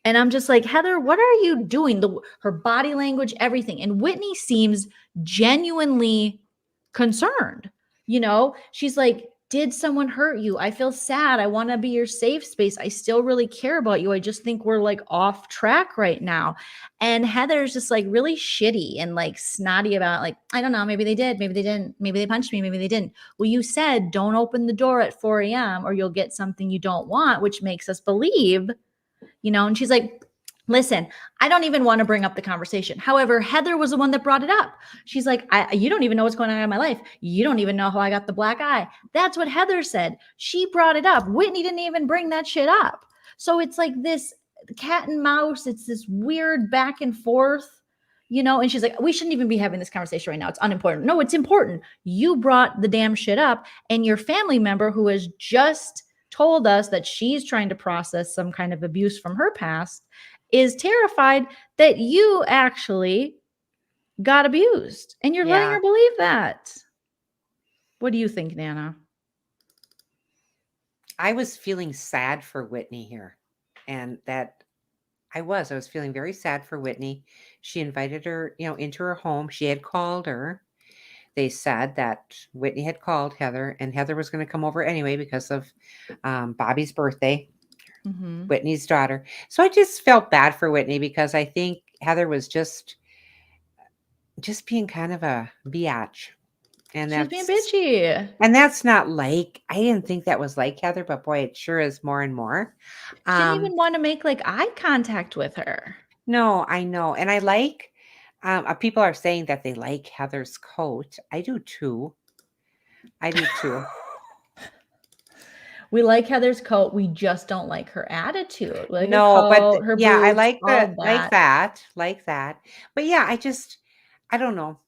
And I'm just like, Heather, what are you doing? Her body language, everything. And Whitney seems genuinely concerned. You know, she's like, did someone hurt you? I feel sad. I want to be your safe space. I still really care about you. I just think we're like off track right now. And Heather's just like really shitty and like snotty about, like, I don't know, maybe they did, maybe they didn't, maybe they punched me, maybe they didn't. Well, you said don't open the door at 4 a.m. or you'll get something you don't want, which makes us believe, you know. And she's like, listen, I don't even want to bring up the conversation. However, Heather was the one that brought it up. She's like, you don't even know what's going on in my life. You don't even know how I got the black eye. That's what Heather said. She brought it up. Whitney didn't even bring that shit up. So it's like this cat and mouse. It's this weird back and forth, you know. And she's like, we shouldn't even be having this conversation right now. It's unimportant. No, it's important. You brought the damn shit up, and your family member who has just told us that she's trying to process some kind of abuse from her past is terrified that you actually got abused, and you're letting Yeah. her believe that. What do you think, Nana? I was feeling sad for Whitney here. And that I was feeling very sad for Whitney. She invited her, into her home. She had called her. They said that Whitney had called Heather, and Heather was going to come over anyway because of Bobby's birthday, Mm-hmm. Whitney's daughter. So I just felt bad for Whitney because I think Heather was just being kind of a biatch. And She's being that's bitchy. and that's not like, I didn't think that was like Heather, but boy, it sure is more and more. She didn't even want to make like eye contact with her. No, I know. And I like, people are saying that they like Heather's coat. I do too. We like Heather's coat. We just don't like her attitude. Like No, her coat, but her yeah, I boobs, like all that, that. like that. But yeah, I don't know.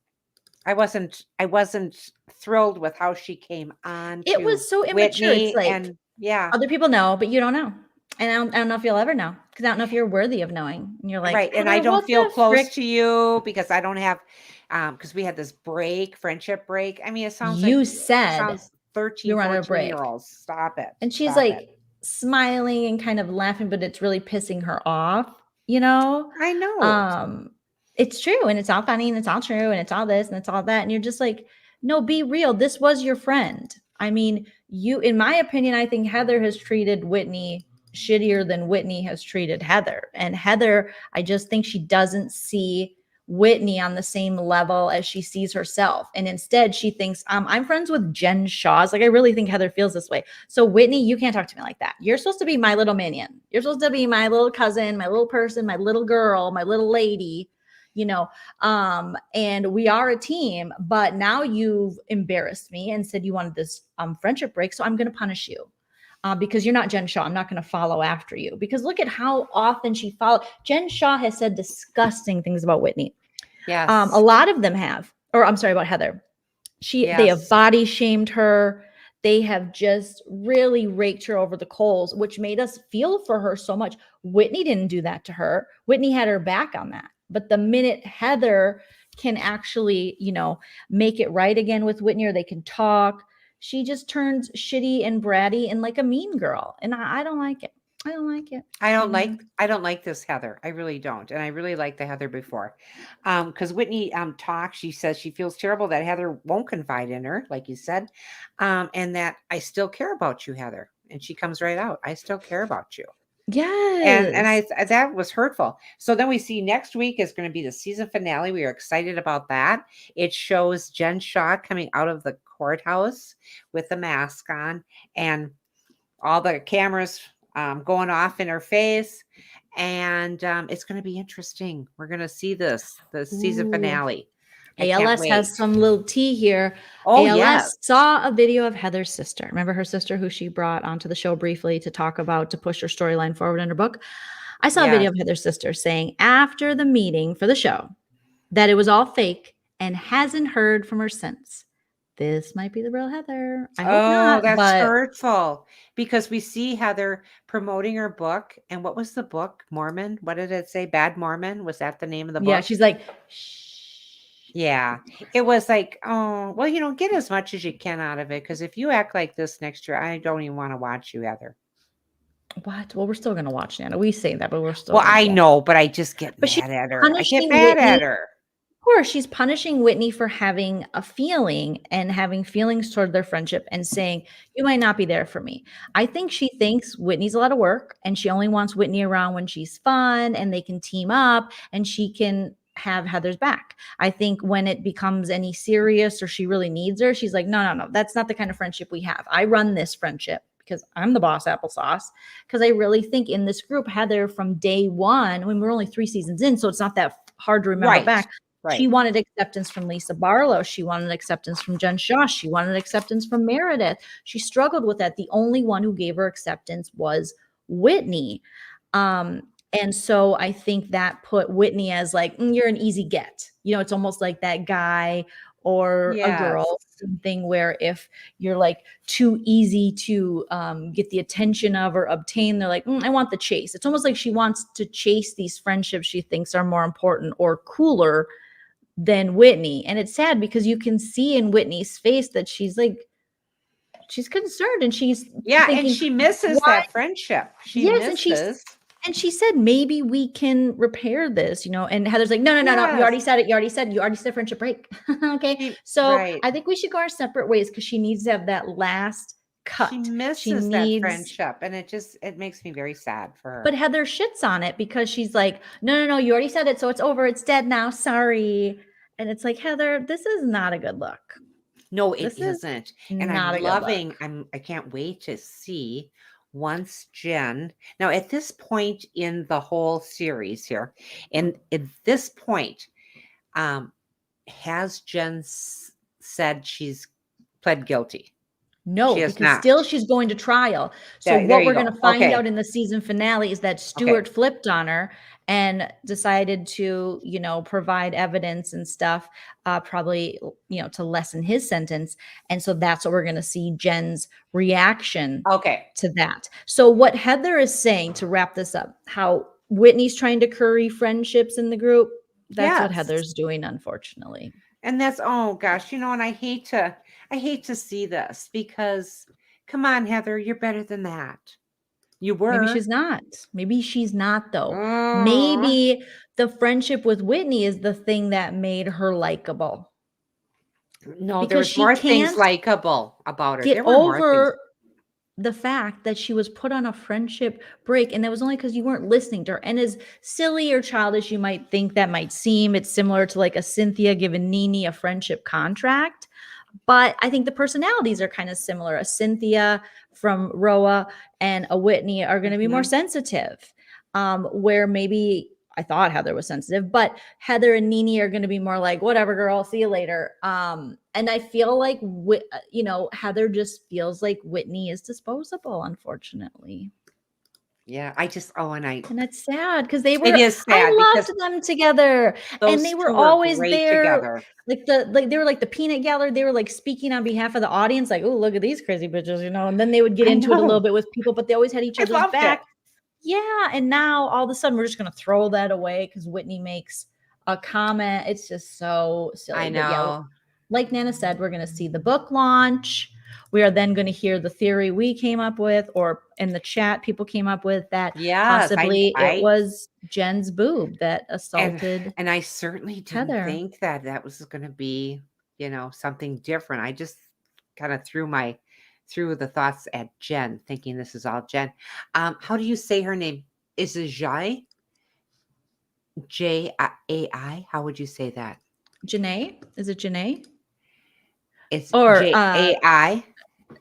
I wasn't thrilled with how she came on It to was so immature. It's Whitney, like, and yeah, other people know, but you don't know. And I don't know if you'll ever know, because I don't know if you're worthy of knowing. And you're like, right. And I Heather, don't what feel the close frick? to you because I don't have, because we had this friendship break. I mean, it sounds like You said we 13, were on a 14 break. year olds. Stop it. And she's Stop like, it. smiling and kind of laughing, but it's really pissing her off, you know? I know. It's true, and it's all funny, and it's all true, and it's all this, and it's all that, and you're just like, no, be real. This was your friend. I mean, in my opinion, I think Heather has treated Whitney shittier than Whitney has treated Heather. And Heather, I just think she doesn't see Whitney on the same level as she sees herself. And instead she thinks, I'm friends with Jen Shaw's. Like, I really think Heather feels this way. So Whitney, you can't talk to me like that. You're supposed to be my little minion. You're supposed to be my little cousin, my little person, my little girl, my little lady, you know, and we are a team, but now you've embarrassed me and said you wanted this friendship break. So I'm going to punish you. Because you're not Jen Shaw. I'm not going to follow after you. Because look at how often she followed. Jen Shaw has said disgusting things about Whitney. Yes. A lot of them have. Or I'm sorry, about Heather. They have body shamed her. They have just really raked her over the coals, which made us feel for her so much. Whitney didn't do that to her. Whitney had her back on that. But the minute Heather can actually, you know, make it right again with Whitney, or they can talk, she just turns shitty and bratty and like a mean girl. And I don't like it. I don't like it. I don't like this Heather. I really don't. And I really like the Heather before. Because Whitney talks, she says she feels terrible that Heather won't confide in her, like you said. And that I still care about you, Heather. And she comes right out. I still care about you. Yes. And that was hurtful. So then we see next week is going to be the season finale. We are excited about that. It shows Jen Shaw coming out of the courthouse with the mask on and all the cameras going off in her face. And it's going to be interesting. We're going to see the season finale. ALS has some little tea here. Oh, ALS yes. saw a video of Heather's sister. Remember her sister who she brought onto the show briefly to talk about, to push her storyline forward in her book? I saw a video of Heather's sister saying after the meeting for the show that it was all fake and hasn't heard from her since. This might be the real Heather. I hope not. That's hurtful, because we see Heather promoting her book. And what was the book? Mormon? What did it say? Bad Mormon? Was that the name of the book? Yeah, she's like, shh. Yeah, it was like, oh, well, you know, get as much as you can out of it. Because if you act like this next year, I don't even want to watch you, Heather. What? Well, we're still going to watch Nana. We say that, but we're still. Well, I know, but I just get mad at her. I get mad at her. Of course, she's punishing Whitney for having a feeling and having feelings toward their friendship and saying, you might not be there for me. I think she thinks Whitney's a lot of work and she only wants Whitney around when she's fun and they can team up and she can have Heather's back. I think when it becomes any serious or she really needs her, she's like, no, that's not the kind of friendship we have. I run this friendship because I'm the boss applesauce. Because I really think in this group, Heather from day one, when we're only 3 seasons in, so it's not that hard to remember back. Right. She wanted acceptance from Lisa Barlow. She wanted acceptance from Jen Shaw. She wanted acceptance from Meredith. She struggled with that. The only one who gave her acceptance was Whitney. And so I think that put Whitney as like, you're an easy get. You know, it's almost like that guy or a girl thing where if you're like too easy to get the attention of or obtain, they're like, I want the chase. It's almost like she wants to chase these friendships she thinks are more important or cooler than Whitney. And it's sad because you can see in Whitney's face that she's like, she's concerned and she's thinking, and she misses that friendship. She misses. And she said, maybe we can repair this, you know, and Heather's like, no. You already said it. You already said friendship break. Okay. So I think we should go our separate ways because she needs to have that last cut. She misses that friendship. And it makes me very sad for her. But Heather shits on it because she's like, no, you already said it. So it's over. It's dead now. Sorry. And it's like, Heather, this is not a good look. No, it isn't. And I'm loving, I can't wait to see once Jen, now at this point in the whole series here, and at this point, has Jen said she's pled guilty? No, because still she's going to trial. So what we're going to find out in the season finale is that Stuart flipped on her and decided to, you know, provide evidence and stuff, probably, you know, to lessen his sentence. And so that's what we're going to see Jen's reaction to that. So what Heather is saying, to wrap this up, how Whitney's trying to curry friendships in the group, that's what Heather's doing, unfortunately. And that's, oh gosh, you know, and I hate to see this because come on, Heather, you're better than that. You were. Maybe she's not. Maybe she's not, though. Mm. Maybe the friendship with Whitney is the thing that made her likable. No, there Because was she more things can't likable about her. get There were more things. over the fact that she was put on a friendship break, and that was only because you weren't listening to her. And as silly or childish you might think that might seem, it's similar to like a Cynthia giving Nene a friendship contract. But I think the personalities are kind of similar. A Cynthia from Roa and a Whitney are going to be more sensitive, where maybe I thought Heather was sensitive, but Heather and Nene are going to be more like, whatever, girl, see you later. And I feel like, Heather just feels like Whitney is disposable, unfortunately. Yeah, and it's sad because they were, it is sad I because loved them together, and they were always great there. together. They were like the peanut gallery. They were like speaking on behalf of the audience, like, oh, look at these crazy bitches, and then they would get into it a little bit with people, but they always had each other's back. Yeah. And now all of a sudden we're just going to throw that away because Whitney makes a comment. It's just so silly. I know. But yeah, like Nana said, we're going to see the book launch. We are then going to hear the theory we came up with, or in the chat, people came up with that possibly it was Jen's boob that assaulted. And I certainly didn't think that was going to be, something different. I just kind of threw the thoughts at Jen, thinking this is all Jen. How do you say her name? Is it Jai? J-A-I? How would you say that? Janae? Is it Janae? It's J-A-I.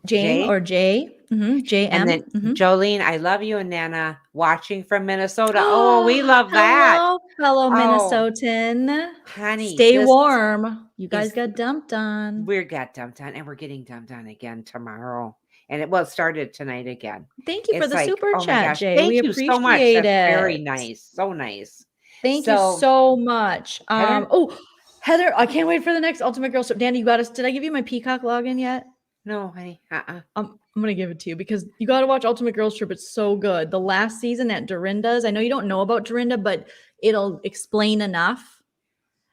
Jane or J. J-M. And then Joleen, I love you, and Nana watching from Minnesota. Oh, we love that. Hello, fellow Minnesotan. Honey, stay warm. You guys got dumped on. We got dumped on, and we're getting dumped on again tomorrow. And it started tonight again. Thank you for the super chat, Jay. Thank we you appreciate so much. it. That's very nice. So nice. Thank you so much. Heather, I can't wait for the next Ultimate Girl Trip. Danny, you got us. Did I give you my Peacock login yet? No, honey. I'm going to give it to you because you got to watch Ultimate Girls Trip. It's so good. The last season at Dorinda's. I know you don't know about Dorinda, but it'll explain enough.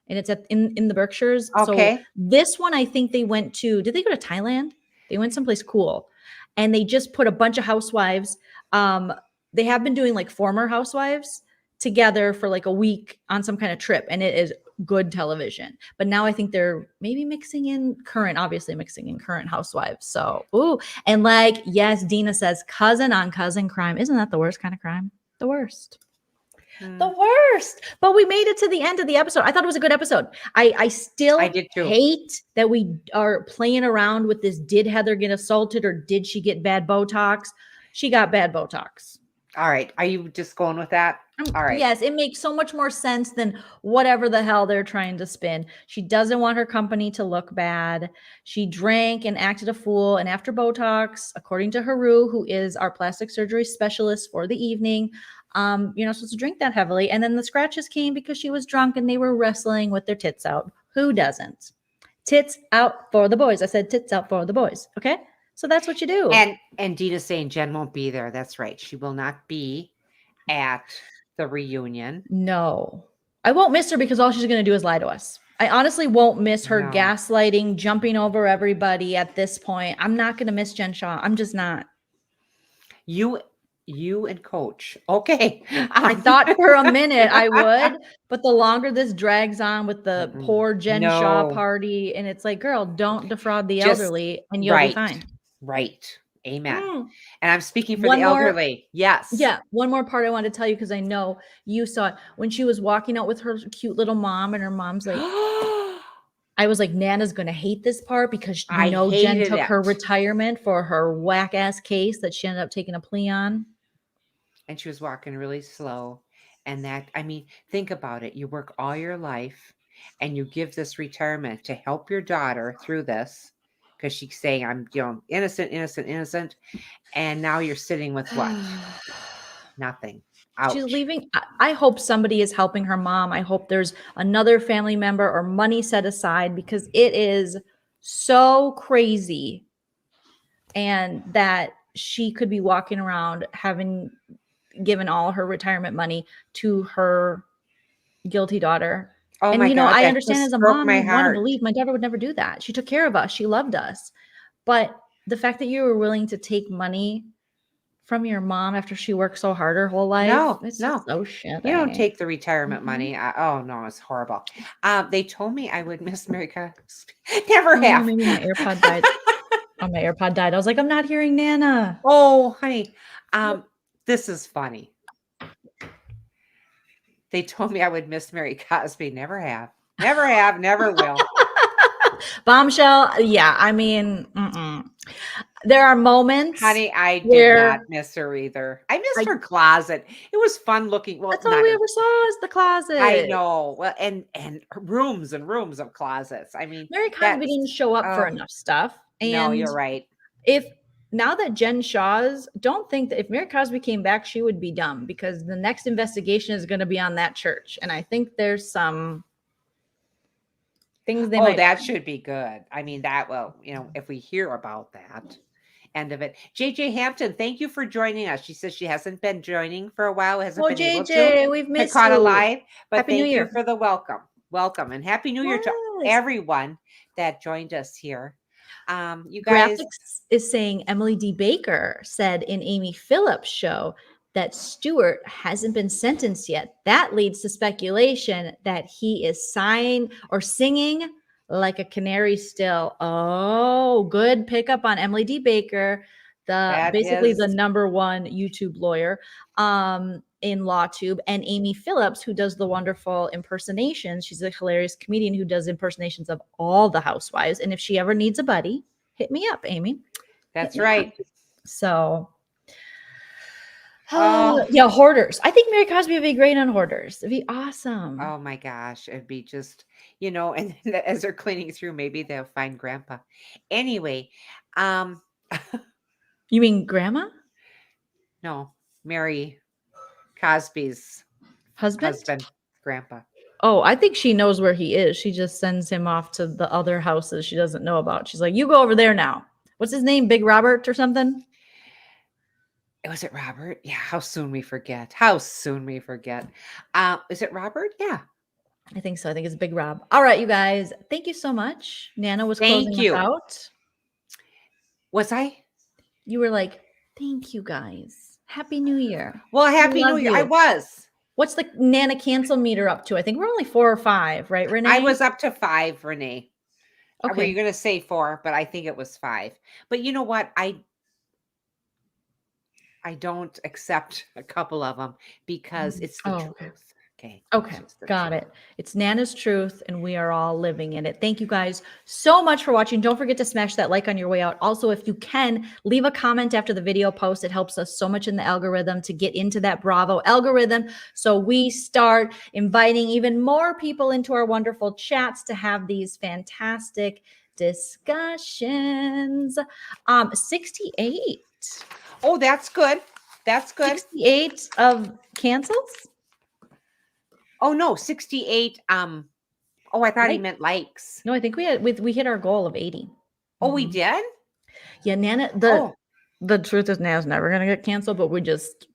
And it's in the Berkshires. Okay. So this one, I think they went to, did they go to Thailand? They went someplace cool. And they just put a bunch of housewives. They have been doing like former housewives together for like a week on some kind of trip. And it is good television. But now I think they're maybe mixing in current housewives. So, and like, yes, Dina says cousin on cousin crime. Isn't that the worst kind of crime? The worst. The worst. But we made it to the end of the episode. I thought it was a good episode. I did too. Hate that we are playing around with this. Did Heather get assaulted or did she get bad Botox? She got bad Botox. All right. Are you just going with that? All right. Yes, it makes so much more sense than whatever the hell they're trying to spin. She doesn't want her company to look bad. She drank and acted a fool. And after Botox, according to Haru, who is our plastic surgery specialist for the evening, you're not supposed to drink that heavily. And then the scratches came because she was drunk and they were wrestling with their tits out. Who doesn't? Tits out for the boys. I said tits out for the boys. Okay. So that's what you do. And Dina's saying Jen won't be there. That's right. She will not be at the reunion. No, I won't miss her because all she's going to do is lie to us. I honestly won't miss her gaslighting, jumping over everybody at this point. I'm not going to miss Jen Shaw. I'm just not. You and Coach. Okay. I thought for a minute I would, but the longer this drags on with the poor Jen Shaw party, and it's like, girl, don't defraud the elderly and you'll be fine. Right. Amen. And I'm speaking for the elderly. Yes. Yeah. One more part I wanted to tell you because I know you saw it when she was walking out with her cute little mom, and her mom's like, I was like, Nana's going to hate this part because Jen took her retirement for her whack ass case that she ended up taking a plea on. And she was walking really slow. And think about it. You work all your life and you give this retirement to help your daughter through this. Because she's saying, I'm innocent. And now you're sitting with what? Nothing. Ouch. She's leaving. I hope somebody is helping her mom. I hope there's another family member or money set aside because it is so crazy. And that she could be walking around having given all her retirement money to her guilty daughter. Oh, and, my God, I understand as a mom, I want to heart. believe my daughter would never do that. She took care of us. She loved us. But the fact that you were willing to take money from your mom after she worked so hard her whole life. No, It's no. just so shitty. You don't take the retirement Mhm. money. Oh no, it's horrible. They told me I would miss America. Never Oh, have. maybe my AirPod died. Oh, my AirPod died. I was like, I'm not hearing Nana. Oh, honey. This is funny. They told me I would miss Mary Cosby. Never have. Never have. Never will. Bombshell. Yeah, I mean, there are moments. Honey, I did where not miss her either. I missed her closet. It was fun looking. Well, that's all not we her. ever saw is the closet. I know. Well, and rooms and rooms of closets. I mean, Mary Cosby that's didn't show up for enough stuff. And no, you're right. if now that Jen Shaw's, don't think that if Mary Cosby came back, she would be dumb, because the next investigation is going to be on that church. And I think there's some things they might. That should be good. I mean, that will, if we hear about that end of it. JJ Hampton, thank you for joining us. She says she hasn't been joining for a while, hasn't been able JJ, to. we've missed caught you. alive, but Happy New thank Year. you for the welcome. Welcome and Happy New Year to everyone that joined us here. You guys. Graphics is saying Emily D. Baker said in Amy Phillips' show that Stewart hasn't been sentenced yet. That leads to speculation that he is singing like a canary still. Oh, good pickup on Emily D. Baker, basically the #1 YouTube lawyer in LawTube, and Amy Phillips, who does the wonderful impersonations. She's a hilarious comedian who does impersonations of all the housewives. And if she ever needs a buddy, hit me up, Amy. That's right. So, yeah, Hoarders. I think Mary Cosby would be great on Hoarders. It'd be awesome. Oh my gosh, it'd be just, and then as they're cleaning through, maybe they'll find Grandpa. Anyway, you mean Grandma? No, Mary Cosby's husband, Grandpa. Oh, I think she knows where he is. She just sends him off to the other houses she doesn't know about. She's like, you go over there now. What's his name? Big Robert or something? Was it Robert? Yeah. How soon we forget. Is it Robert? Yeah. I think so. I think it's Big Rob. All right, you guys. Thank you so much. Nana was closing us out. Was I? You were like, thank you guys. Happy New Year. Well, Happy New Year. I was. What's the Nana cancel meter up to? I think we're only 4 or 5, right, Renee? I was up to 5, Renee. Okay. Were you going to say 4, but I think it was 5. But you know what? I don't accept a couple of them because it's the truth. Okay. Got it. It's Nana's truth, and we are all living in it. Thank you guys so much for watching. Don't forget to smash that like on your way out. Also, if you can, leave a comment after the video post. It helps us so much in the algorithm to get into that Bravo algorithm. So we start inviting even more people into our wonderful chats to have these fantastic discussions. 68. Oh, that's good. That's good. 68 of cancels? Oh no, 68. I thought he meant likes. No, I think we hit our goal of 80. Oh, we did? Yeah, Nana. The truth is Nana's never gonna get canceled, but we just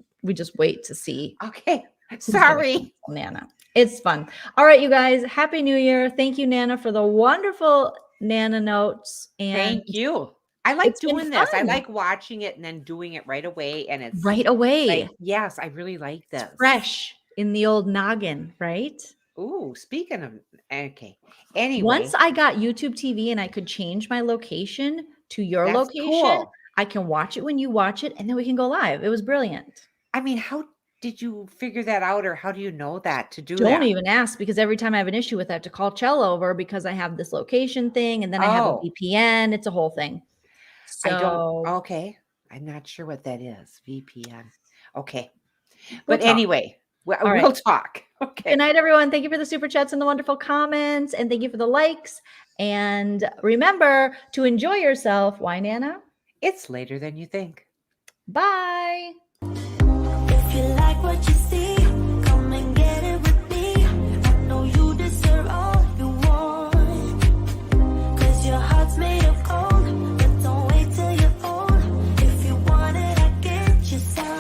wait to see. Okay. Sorry. Nana. It's fun. All right, you guys. Happy New Year. Thank you, Nana, for the wonderful Nana notes. And thank you. I like doing this. I like watching it and then doing it right away. And it's right away. Yes, I really like this. It's fresh in the old noggin, right? Ooh, speaking of, okay. Anyway. Once I got YouTube TV and I could change my location to your location, cool. I can watch it when you watch it, and then we can go live. It was brilliant. I mean, how did you figure that out, or how do you know that to do that? Don't even ask, because every time I have an issue with it, I have to call Chell over because I have this location thing, and then I have a VPN. It's a whole thing. So, okay. I'm not sure what that is. VPN. Okay. But anyway, we'll talk. Okay. Good night, everyone. Thank you for the super chats and the wonderful comments. And thank you for the likes. And remember to enjoy yourself. Why, Nana? It's later than you think. Bye.